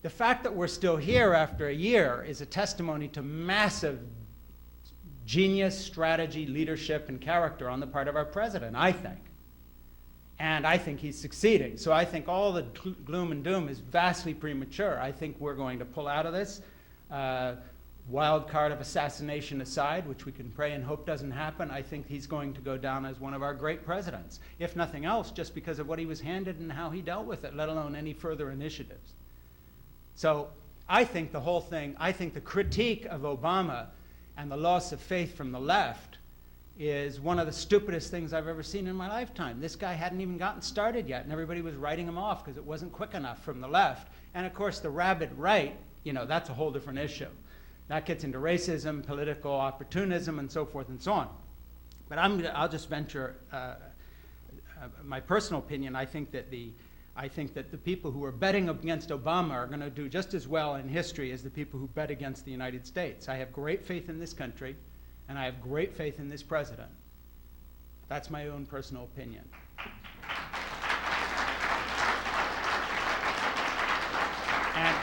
the fact that we're still here after a year is a testimony to massive genius, strategy, leadership, and character on the part of our president, I think. And I think he's succeeding. So I think all the gloom and doom is vastly premature. I think we're going to pull out of this. Wild card of assassination aside, which we can pray and hope doesn't happen, I think he's going to go down as one of our great presidents. If nothing else, just because of what he was handed and how he dealt with it, let alone any further initiatives. So I think the whole thing, I think the critique of Obama and the loss of faith from the left is one of the stupidest things I've ever seen in my lifetime. This guy hadn't even gotten started yet, and everybody was writing him off because it wasn't quick enough from the left. And of course, the rabid right, you know, that's a whole different issue. That gets into racism, political opportunism, and so forth and so on. But I'll just venture my personal opinion. I think that the people who are betting against Obama are going to do just as well in history as the people who bet against the United States. I have great faith in this country, and I have great faith in this president. That's my own personal opinion. And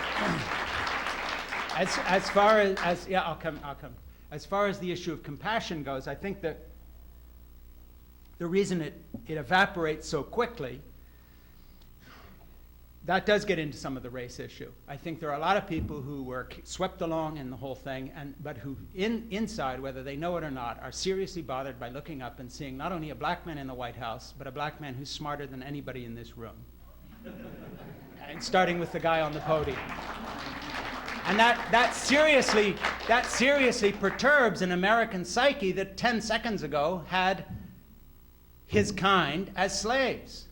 as far as yeah, I'll come. As far as the issue of compassion goes, I think that the reason it evaporates so quickly, that does get into some of the race issue. I think there are a lot of people who were swept along in the whole thing, but who inside, whether they know it or not, are seriously bothered by looking up and seeing not only a black man in the White House, but a black man who's smarter than anybody in this room. And starting with the guy on the podium. And that seriously perturbs an American psyche that 10 seconds ago had his kind as slaves.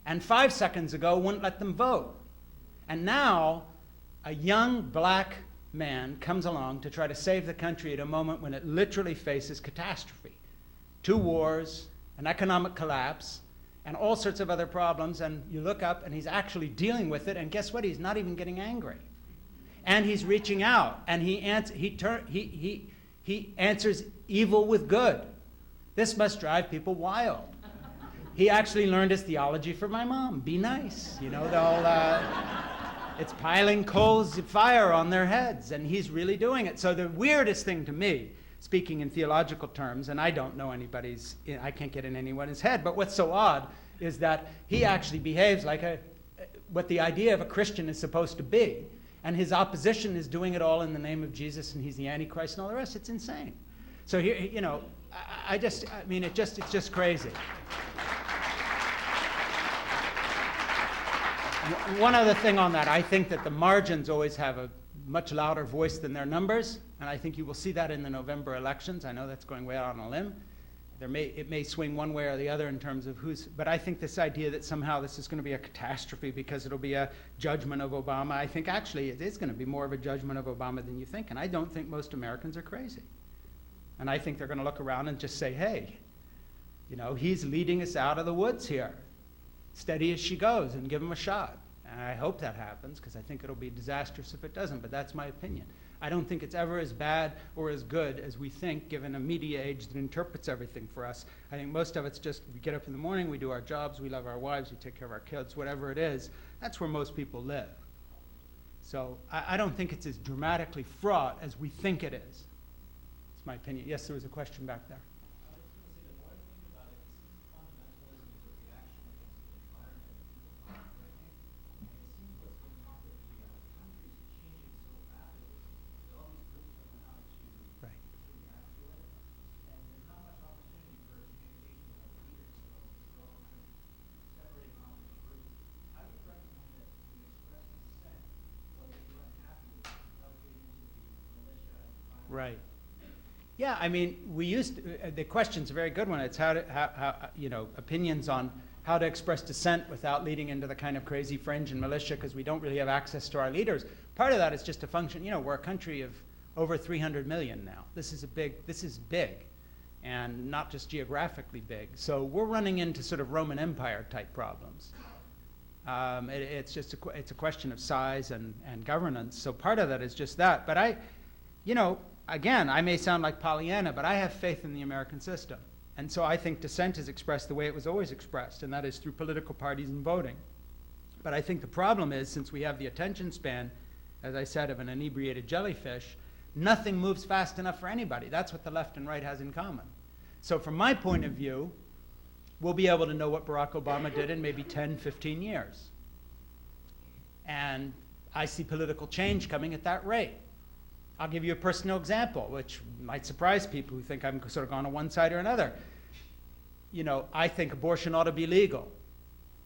And 5 seconds ago wouldn't let them vote. And now a young black man comes along to try to save the country at a moment when it literally faces catastrophe. 2 wars, an economic collapse, and all sorts of other problems. And you look up and he's actually dealing with it, and guess what? He's not even getting angry. And he's reaching out, and he answers evil with good. This must drive people wild. He actually learned his theology from my mom. Be nice. You know, it's piling coals of fire on their heads, and he's really doing it. So the weirdest thing to me, speaking in theological terms, and I don't know I can't get in anyone's head, but what's so odd is that he actually behaves like what the idea of a Christian is supposed to be. And his opposition is doing it all in the name of Jesus, and he's the Antichrist and all the rest. It's insane. So here, you know, it's just crazy. One other thing on that, I think that the margins always have a much louder voice than their numbers, and I think you will see that in the November elections. I know that's going way out on a limb. It may swing one way or the other in terms of but I think this idea that somehow this is going to be a catastrophe because it'll be a judgment of Obama, I think actually it is going to be more of a judgment of Obama than you think, and I don't think most Americans are crazy. And I think they're going to look around and just say, hey, you know, he's leading us out of the woods here, steady as she goes, and give him a shot. And I hope that happens, because I think it'll be disastrous if it doesn't, but that's my opinion. I don't think it's ever as bad or as good as we think, given a media age that interprets everything for us. I think most of it's just, we get up in the morning, we do our jobs, we love our wives, we take care of our kids, whatever it is. That's where most people live. So I don't think it's as dramatically fraught as we think it is. It's my opinion. Yes, there was a question back there. Right. Yeah, I mean, we used the question's a very good one. It's how you know, opinions on how to express dissent without leading into the kind of crazy fringe and militia, because we don't really have access to our leaders. Part of that is just a function. You know, we're a country of over 300 million now. This is big, and not just geographically big. So we're running into sort of Roman Empire type problems. It's a question of size and governance. So part of that is just that. But you know, again, I may sound like Pollyanna, but I have faith in the American system. And so I think dissent is expressed the way it was always expressed, and that is through political parties and voting. But I think the problem is, since we have the attention span, as I said, of an inebriated jellyfish, nothing moves fast enough for anybody. That's what the left and right has in common. So from my point of view, we'll be able to know what Barack Obama did in maybe 10, 15 years. And I see political change coming at that rate. I'll give you a personal example, which might surprise people who think I'm sort of on one side or another. You know, I think abortion ought to be legal,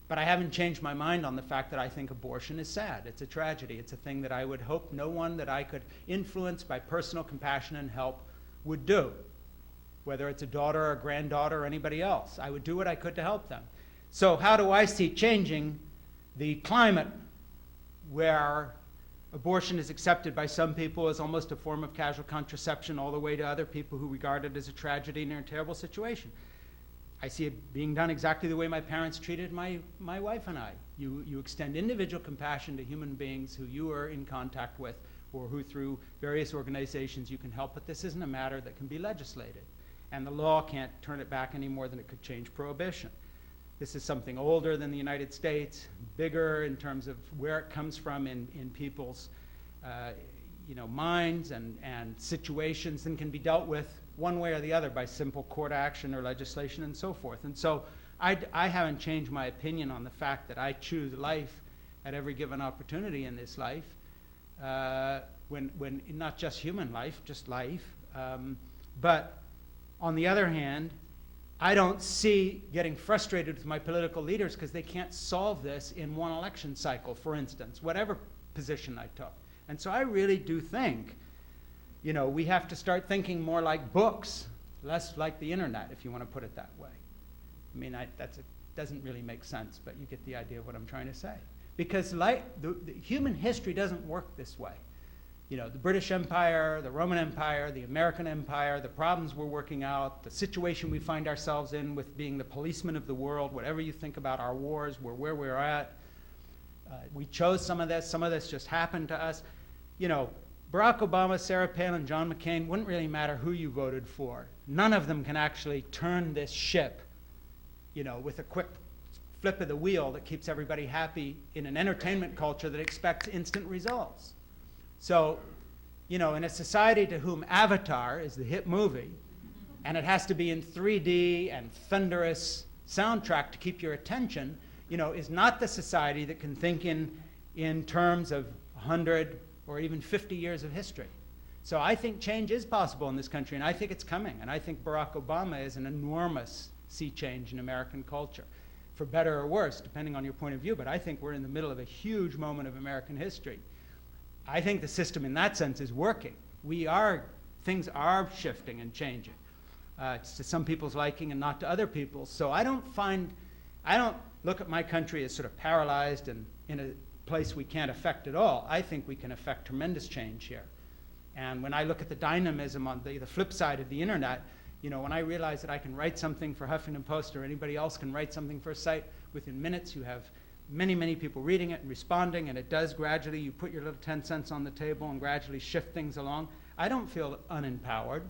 but I haven't changed my mind on the fact that I think abortion is sad. It's a tragedy. It's a thing that I would hope no one that I could influence by personal compassion and help would do, whether it's a daughter or a granddaughter or anybody else. I would do what I could to help them. So how do I see changing the climate where abortion is accepted by some people as almost a form of casual contraception, all the way to other people who regard it as a tragedy and a terrible situation? I see it being done exactly the way my parents treated my wife and I. You extend individual compassion to human beings who you are in contact with, or who through various organizations you can help, but this isn't a matter that can be legislated. And the law can't turn it back any more than it could change prohibition. This is something older than the United States, bigger in terms of where it comes from in people's you know, minds and situations, and can be dealt with one way or the other by simple court action or legislation and so forth. And so I haven't changed my opinion on the fact that I choose life at every given opportunity in this life, when not just human life, just life. But on the other hand, I don't see getting frustrated with my political leaders because they can't solve this in one election cycle, for instance, whatever position I took. And so I really do think, you know, we have to start thinking more like books, less like the internet, if you want to put it that way. I mean, doesn't really make sense, but you get the idea of what I'm trying to say. Because the human history doesn't work this way. You know, the British Empire, the Roman Empire, the American Empire, the problems we're working out, the situation we find ourselves in with being the policemen of the world, whatever you think about our wars, we're where we're at. We chose some of this just happened to us. You know, Barack Obama, Sarah Palin, John McCain, wouldn't really matter who you voted for. None of them can actually turn this ship, you know, with a quick flip of the wheel that keeps everybody happy in an entertainment culture that expects instant results. So, you know, in a society to whom Avatar is the hit movie, and it has to be in 3D and thunderous soundtrack to keep your attention, you know, is not the society that can think in terms of 100 or even 50 years of history. So I think change is possible in this country, and I think it's coming. And I think Barack Obama is an enormous sea change in American culture, for better or worse, depending on your point of view. But I think we're in the middle of a huge moment of American history. I think the system in that sense is working. Things are shifting and changing. It's to some people's liking and not to other people's. So I don't look at my country as sort of paralyzed and in a place we can't affect at all. I think we can affect tremendous change here. And when I look at the dynamism on the flip side of the internet, when I realize that I can write something for Huffington Post or anybody else can write something for a site, within minutes you have many, many people reading it and responding, and it does gradually, you put your little 10 cents on the table and gradually shift things along. I don't feel unempowered.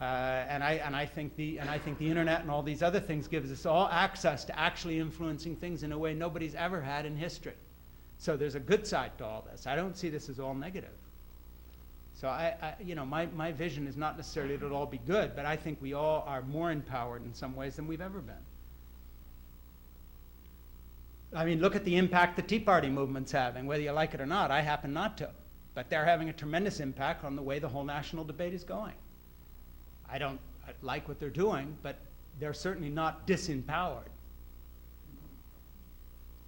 And I think the internet and all these other things gives us all access to actually influencing things in a way nobody's ever had in history. So there's a good side to all this. I don't see this as all negative. So my vision is not necessarily that it'll all be good, but I think we all are more empowered in some ways than we've ever been. I mean, look at the impact the Tea Party movement's having, whether you like it or not. I happen not to. But they're having a tremendous impact on the way the whole national debate is going. I don't like what they're doing, but they're certainly not disempowered.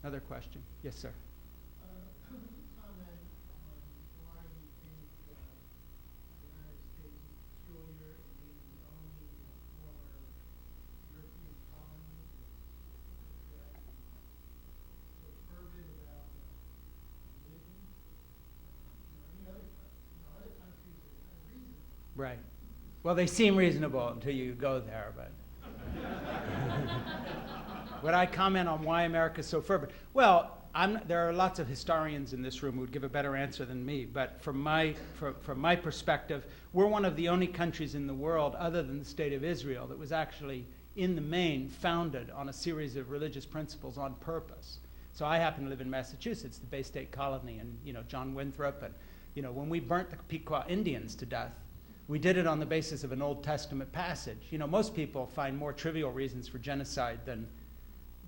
Another question. Yes, sir. Comment on why you think the United States is peculiar in being the only former European colony that so fervent about religion. Other countries are kind of reasonable. Right. Well, they seem reasonable until you go there, but would I comment on why America is so fervent? Well, there are lots of historians in this room who would give a better answer than me, but from my perspective, we're one of the only countries in the world, other than the State of Israel, that was actually, in the main, founded on a series of religious principles on purpose. So I happen to live in Massachusetts, the Bay State Colony, and John Winthrop, and when we burnt the Pequot Indians to death, we did it on the basis of an Old Testament passage. Most people find more trivial reasons for genocide than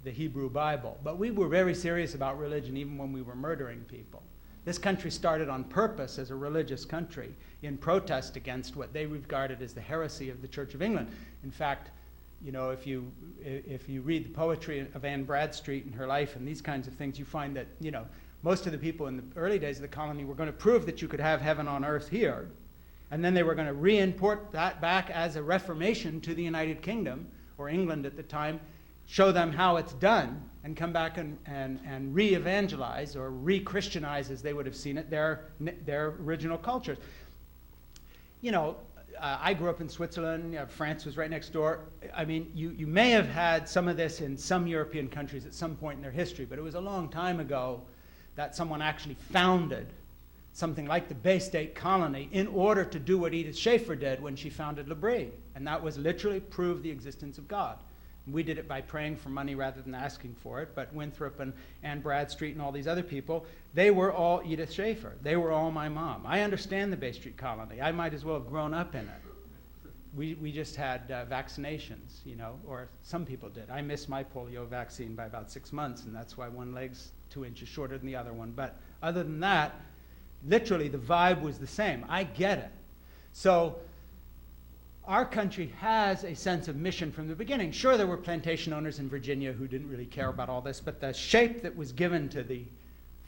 the Hebrew Bible. But we were very serious about religion even when we were murdering people. This country started on purpose as a religious country in protest against what they regarded as the heresy of the Church of England. In fact, if you read the poetry of Anne Bradstreet and her life and these kinds of things, you find that, most of the people in the early days of the colony were going to prove that you could have heaven on earth here. And then they were going to re-import that back as a reformation to the United Kingdom, or England at the time, show them how it's done, and come back and re-evangelize or re-Christianize, as they would have seen it, their original cultures. I grew up in Switzerland. France was right next door. I mean, you may have had some of this in some European countries at some point in their history, but it was a long time ago that someone actually founded something like the Bay State Colony in order to do what Edith Schaeffer did when she founded L'Abri, and that was literally prove the existence of God. And we did it by praying for money rather than asking for it, but Winthrop and Anne Bradstreet and all these other people, they were all Edith Schaeffer. They were all my mom. I understand the Bay Street Colony. I might as well have grown up in it. We just had vaccinations, or some people did. I missed my polio vaccine by about 6 months, and that's why one leg's 2 inches shorter than the other one. But other than that, literally, the vibe was the same. I get it. So our country has a sense of mission from the beginning. Sure, there were plantation owners in Virginia who didn't really care about all this, but the shape that was given to the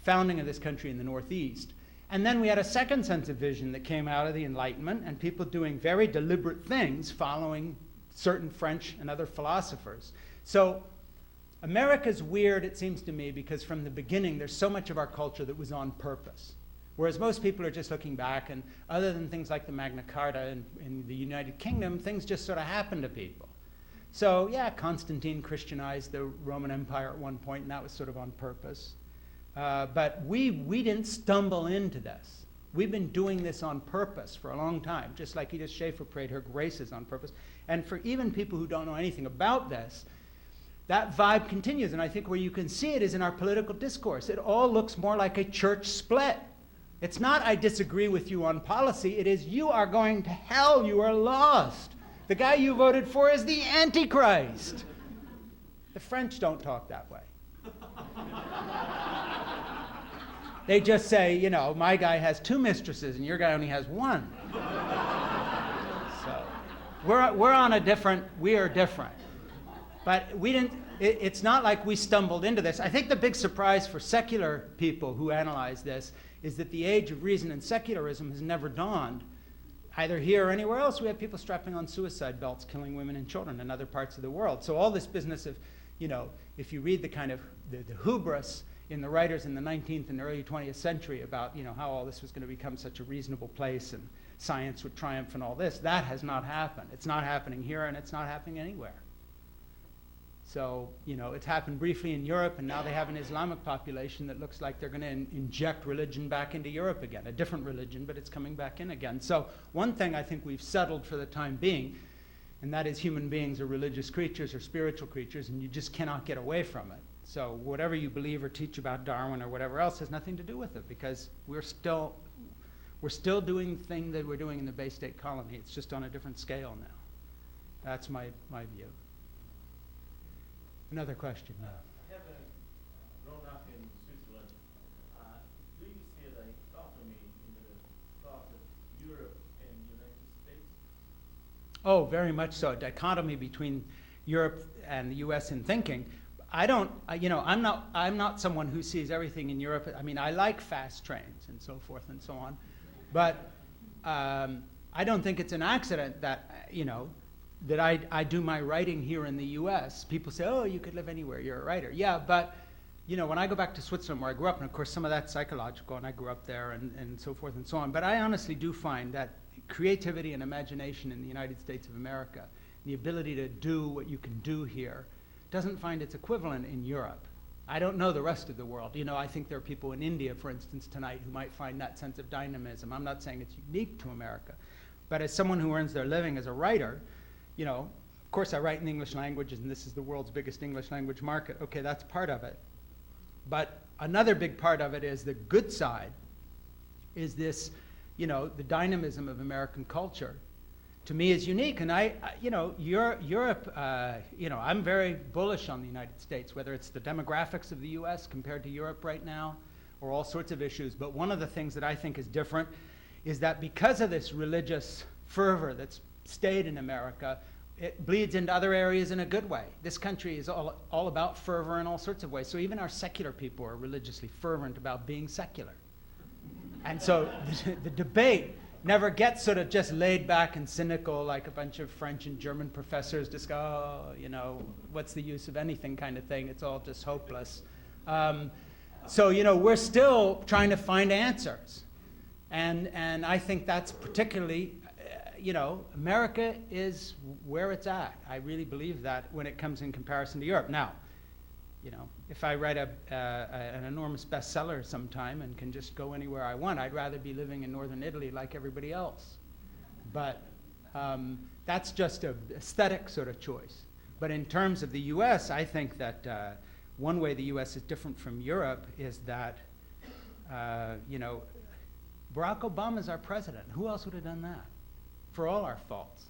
founding of this country in the Northeast. And then we had a second sense of vision that came out of the Enlightenment, and people doing very deliberate things following certain French and other philosophers. So America's weird, it seems to me, because from the beginning, there's so much of our culture that was on purpose. Whereas most people are just looking back, and other than things like the Magna Carta in the United Kingdom, things just sort of happen to people. So yeah, Constantine Christianized the Roman Empire at one point, and that was sort of on purpose. But we didn't stumble into this. We've been doing this on purpose for a long time, just like Edith Schaeffer prayed her graces on purpose. And for even people who don't know anything about this, that vibe continues. And I think where you can see it is in our political discourse. It all looks more like a church split. It's not, I disagree with you on policy. It is, you are going to hell. You are lost. The guy you voted for is the Antichrist. The French don't talk that way. They just say, my guy has 2 mistresses and your guy only has 1. So we are different. But we didn't, it's not like we stumbled into this. I think the big surprise for secular people who analyze this is that the age of reason and secularism has never dawned. Either here or anywhere else, we have people strapping on suicide belts, killing women and children in other parts of the world. So all this business of, if you read the kind of the hubris in the writers in the 19th and early 20th century about, how all this was going to become such a reasonable place and science would triumph and all this, that has not happened. It's not happening here, and it's not happening anywhere. So, it's happened briefly in Europe, and now they have an Islamic population that looks like they're going to inject religion back into Europe again. A different religion, but it's coming back in again. So one thing I think we've settled for the time being, and that is human beings are religious creatures or spiritual creatures, and you just cannot get away from it. So whatever you believe or teach about Darwin or whatever else has nothing to do with it, because we're still doing the thing that we're doing in the Bay State colony. It's just on a different scale now. That's my view. Another question. Having grown up in Switzerland, do you see a dichotomy in the thought of Europe and the United States? Oh, very much so. A dichotomy between Europe and the U.S. in thinking. I'm not someone who sees everything in Europe. I mean, I like fast trains and so forth and so on, but I don't think it's an accident that, that I do my writing here in the U.S. People say, oh, you could live anywhere, you're a writer. Yeah, but, when I go back to Switzerland where I grew up, and of course some of that's psychological, and I grew up there and so forth and so on, but I honestly do find that creativity and imagination in the United States of America, the ability to do what you can do here, doesn't find its equivalent in Europe. I don't know the rest of the world. I think there are people in India, for instance, tonight who might find that sense of dynamism. I'm not saying it's unique to America, but as someone who earns their living as a writer, of course I write in the English language, and this is the world's biggest English language market. Okay, that's part of it. But another big part of it is the good side, is this, the dynamism of American culture, to me is unique. And Europe, I'm very bullish on the United States, whether it's the demographics of the US compared to Europe right now, or all sorts of issues. But one of the things that I think is different is that because of this religious fervor that's stayed in America, it bleeds into other areas in a good way. This country is all about fervor in all sorts of ways. So even our secular people are religiously fervent about being secular. And so the debate never gets sort of just laid back and cynical like a bunch of French and German professors just go, what's the use of anything kind of thing. It's all just hopeless. So, we're still trying to find answers. And I think that's particularly, America is where it's at. I really believe that when it comes in comparison to Europe. Now, if I write an enormous bestseller sometime and can just go anywhere I want, I'd rather be living in northern Italy like everybody else. But that's just an aesthetic sort of choice. But in terms of the U.S., I think that one way the U.S. is different from Europe is that, Barack Obama's our president. Who else would have done that? For all our faults.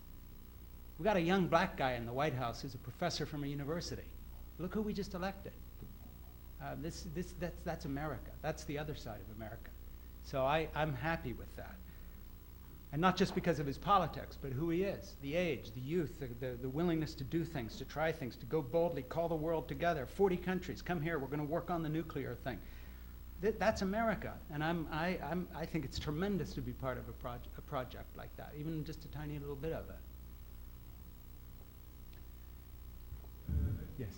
We got a young black guy in the White House who's a professor from a university. Look who we just elected. That's America. That's the other side of America. So I'm happy with that. And not just because of his politics, but who he is, the age, the youth, the willingness to do things, to try things, to go boldly, call the world together. 40 countries, come here, we're going to work on the nuclear thing. That's America, and I think it's tremendous to be part of a project like that, even just a tiny little bit of it. Yes.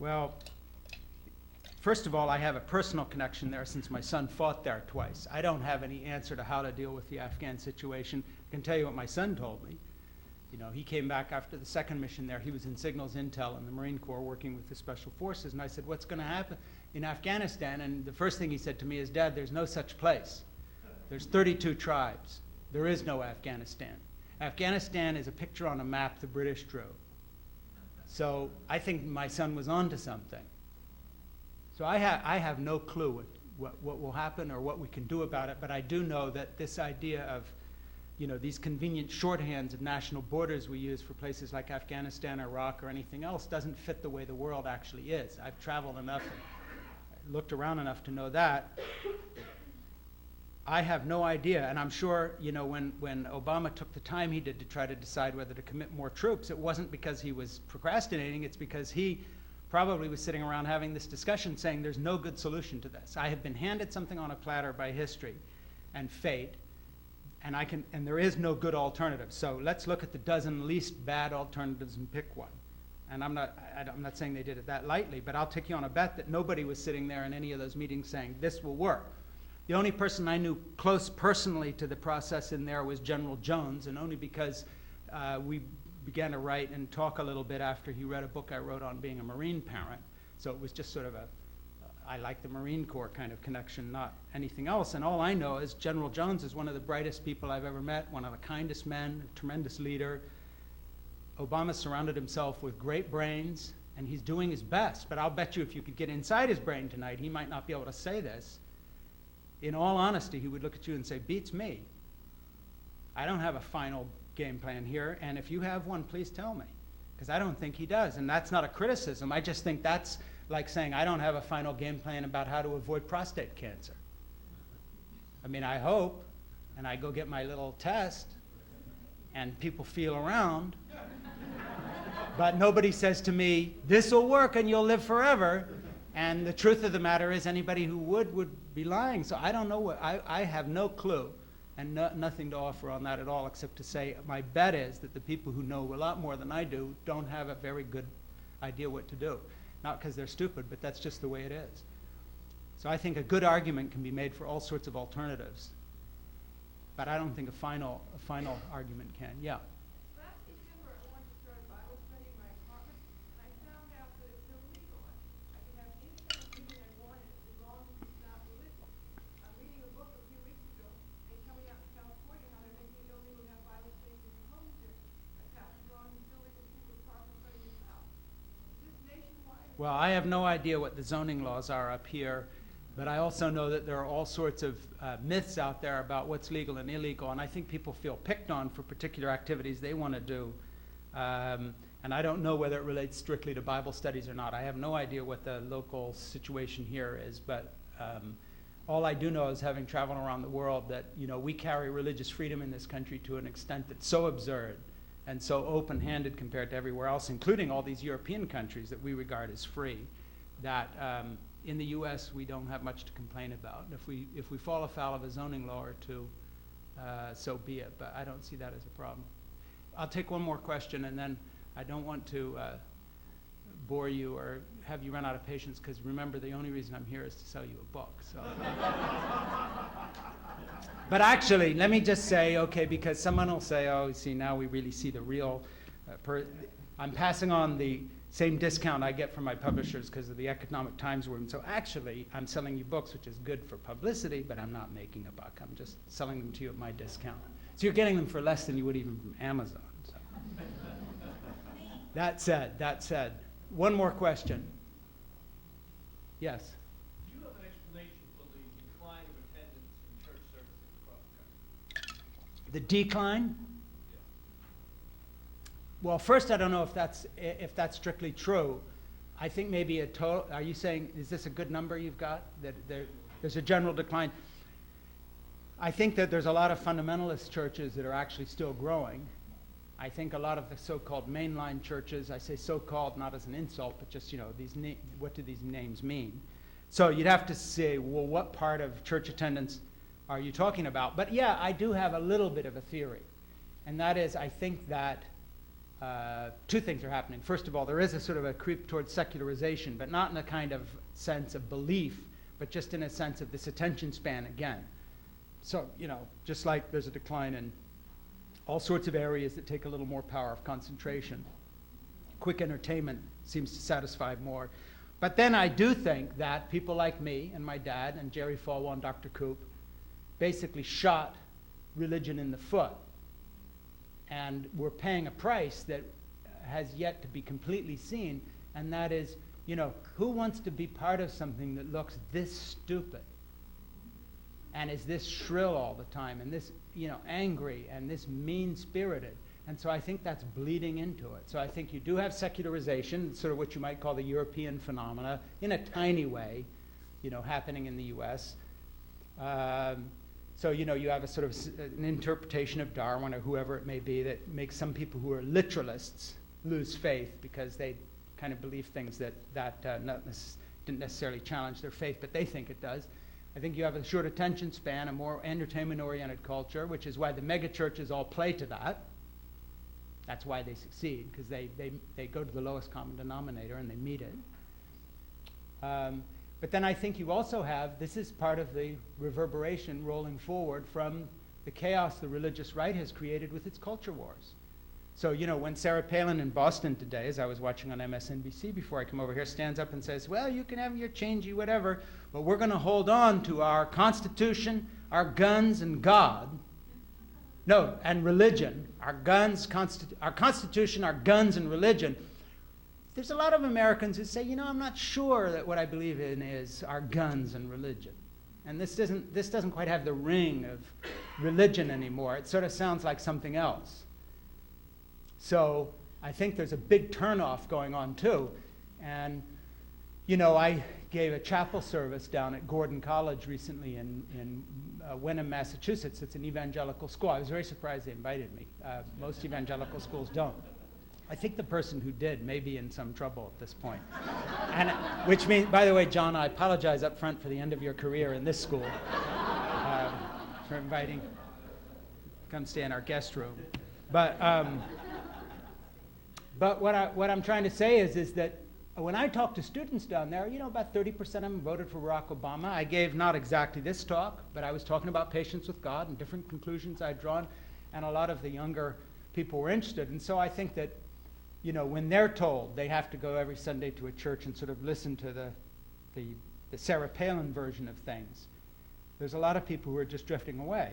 Well, first of all, I have a personal connection there since my son fought there twice. I don't have any answer to how to deal with the Afghan situation. I can tell you what my son told me. He came back after the second mission there. He was in signals intel in the Marine Corps working with the Special Forces. And I said, what's going to happen in Afghanistan? And the first thing he said to me is, Dad, there's no such place. There's 32 tribes. There is no Afghanistan. Afghanistan is a picture on a map the British drew. So I think my son was onto something. So I have no clue what will happen or what we can do about it, but I do know that this idea of these convenient shorthands of national borders we use for places like Afghanistan, Iraq, or anything else doesn't fit the way the world actually is. I've traveled enough. looked around enough to know that. I have no idea, and I'm sure, when Obama took the time he did to try to decide whether to commit more troops, it wasn't because he was procrastinating, it's because he probably was sitting around having this discussion saying there's no good solution to this. I have been handed something on a platter by history and fate, and there is no good alternative. So let's look at the dozen least bad alternatives and pick one. And I'm not saying they did it that lightly, but I'll take you on a bet that nobody was sitting there in any of those meetings saying this will work. The only person I knew close personally to the process in there was General Jones, and only because we began to write and talk a little bit after he read a book I wrote on being a Marine parent. So it was just sort of I like the Marine Corps kind of connection, not anything else. And all I know is General Jones is one of the brightest people I've ever met, one of the kindest men, a tremendous leader. Obama surrounded himself with great brains, and he's doing his best. But I'll bet you if you could get inside his brain tonight, he might not be able to say this. In all honesty, he would look at you and say, beats me. I don't have a final game plan here, and if you have one, please tell me. Because I don't think he does, and that's not a criticism. I just think that's like saying I don't have a final game plan about how to avoid prostate cancer. I mean, I hope, and I go get my little test, and people feel around, but nobody says to me, this will work and you'll live forever. And the truth of the matter is anybody who would be lying. So I don't know I have no clue and nothing to offer on that at all, except to say my bet is that the people who know a lot more than I do don't have a very good idea what to do. Not because they're stupid, but that's just the way it is. So I think a good argument can be made for all sorts of alternatives. But I don't think a final argument can. Yeah. Last December, I wanted to start a Bible study in my apartment, and I found out that it's illegal. I can have any kind of reading I wanted as long as it's not religious. I'm reading a book a few weeks ago. They tell me out in California how they're making it illegal to have Bible studies in homes here. My pastor's gone and still illegal people to park in front of his house. Is this nationwide? Well, I have no idea what the zoning laws are up here, but I also know that there are all sorts of myths out there about what's legal and illegal, and I think people feel picked on for particular activities they want to do. And I don't know whether it relates strictly to Bible studies or not. I have no idea what the local situation here is, but all I do know is, having traveled around the world, that we carry religious freedom in this country to an extent that's so absurd and so open-handed compared to everywhere else, including all these European countries that we regard as free, that in the U.S. we don't have much to complain about. If we fall afoul of a zoning law or two, so be it. But I don't see that as a problem. I'll take one more question, and then I don't want to bore you or have you run out of patience, because remember, the only reason I'm here is to sell you a book. So. But actually, let me just say, okay, because someone will say, oh, see, now we really see the real I'm passing on the same discount I get from my publishers because of the Economic Times room. So actually, I'm selling you books, which is good for publicity, but I'm not making a buck. I'm just selling them to you at my discount. So you're getting them for less than you would even from Amazon. So. That said, one more question. Yes? Do you have an explanation for the decline of attendance in church services across the country? The decline? Well, first, I don't know if that's strictly true. I think maybe are you saying, is this a good number you've got? That there's a general decline? I think that there's a lot of fundamentalist churches that are actually still growing. I think a lot of the so-called mainline churches, I say so-called not as an insult, but just, what do these names mean? So you'd have to say, well, what part of church attendance are you talking about? But yeah, I do have a little bit of a theory. And that is, I think that two things are happening. First of all, there is a sort of a creep towards secularization, but not in a kind of sense of belief, but just in a sense of this attention span again. So, just like there's a decline in all sorts of areas that take a little more power of concentration. Quick entertainment seems to satisfy more. But then I do think that people like me and my dad and Jerry Falwell and Dr. Koop basically shot religion in the foot. And we're paying a price that has yet to be completely seen, and that is, who wants to be part of something that looks this stupid and is this shrill all the time and this, angry and this mean-spirited? And so I think that's bleeding into it. So I think you do have secularization, sort of what you might call the European phenomena, in a tiny way. happening in the U.S. So, you have a sort of an interpretation of Darwin or whoever it may be that makes some people who are literalists lose faith because they kind of believe things that didn't necessarily challenge their faith, but they think it does. I think you have a short attention span, a more entertainment-oriented culture, which is why the megachurches all play to that. That's why they succeed, because they go to the lowest common denominator and they meet it. But then I think you also have, this is part of the reverberation rolling forward from the chaos the religious right has created with its culture wars. So, when Sarah Palin in Boston today, as I was watching on MSNBC before I come over here, stands up and says, well, you can have your changey whatever, but we're going to hold on to our Constitution, our guns, and God. No, and religion. Our Constitution, our guns, and religion. There's a lot of Americans who say, I'm not sure that what I believe in is our guns and religion. And this doesn't quite have the ring of religion anymore. It sort of sounds like something else. So I think there's a big turnoff going on too. And, I gave a chapel service down at Gordon College recently in Wenham, Massachusetts. It's an evangelical school. I was very surprised they invited me. Most evangelical schools don't. I think the person who did may be in some trouble at this point. And which means, by the way, John, I apologize up front for the end of your career in this school for inviting, come stay in our guest room. But what I'm trying to say is that when I talk to students down there, about 30% of them voted for Barack Obama. I gave not exactly this talk, but I was talking about patience with God and different conclusions I'd drawn, and a lot of the younger people were interested. And so I think that, when they're told they have to go every Sunday to a church and sort of listen to the Sarah Palin version of things, there's a lot of people who are just drifting away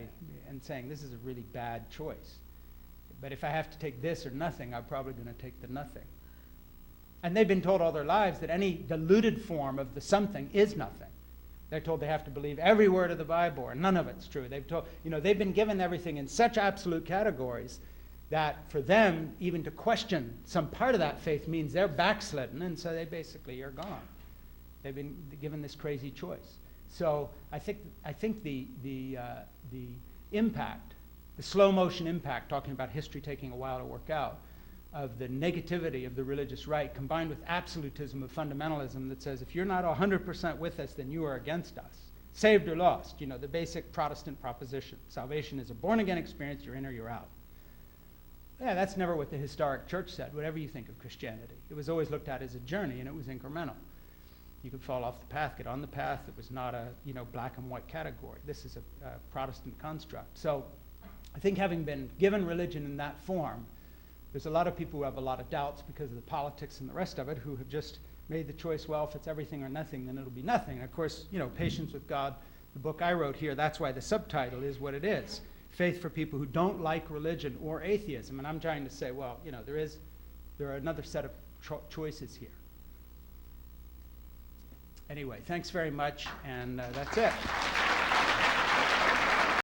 and saying, this is a really bad choice. But if I have to take this or nothing, I'm probably going to take the nothing. And they've been told all their lives that any diluted form of the something is nothing. They're told they have to believe every word of the Bible, or none of it's true. They've been given everything in such absolute categories that for them, even to question some part of that faith means they're backslidden, and so they basically are gone. They've been given this crazy choice. So I think the impact, the slow motion impact, talking about history taking a while to work out, of the negativity of the religious right combined with absolutism of fundamentalism that says if you're not 100% with us, then you are against us. Saved or lost, the basic Protestant proposition. Salvation is a born-again experience, you're in or you're out. Yeah, that's never what the historic church said, whatever you think of Christianity. It was always looked at as a journey, and it was incremental. You could fall off the path, get on the path. It was not a black and white category. This is a Protestant construct. So I think having been given religion in that form, there's a lot of people who have a lot of doubts because of the politics and the rest of it, who have just made the choice, well, if it's everything or nothing, then it'll be nothing. And of course, Patience with God, the book I wrote here, that's why the subtitle is what it is. Faith for people who don't like religion or atheism. And I'm trying to say, well, there are another set of choices here. Anyway, thanks very much, and that's it.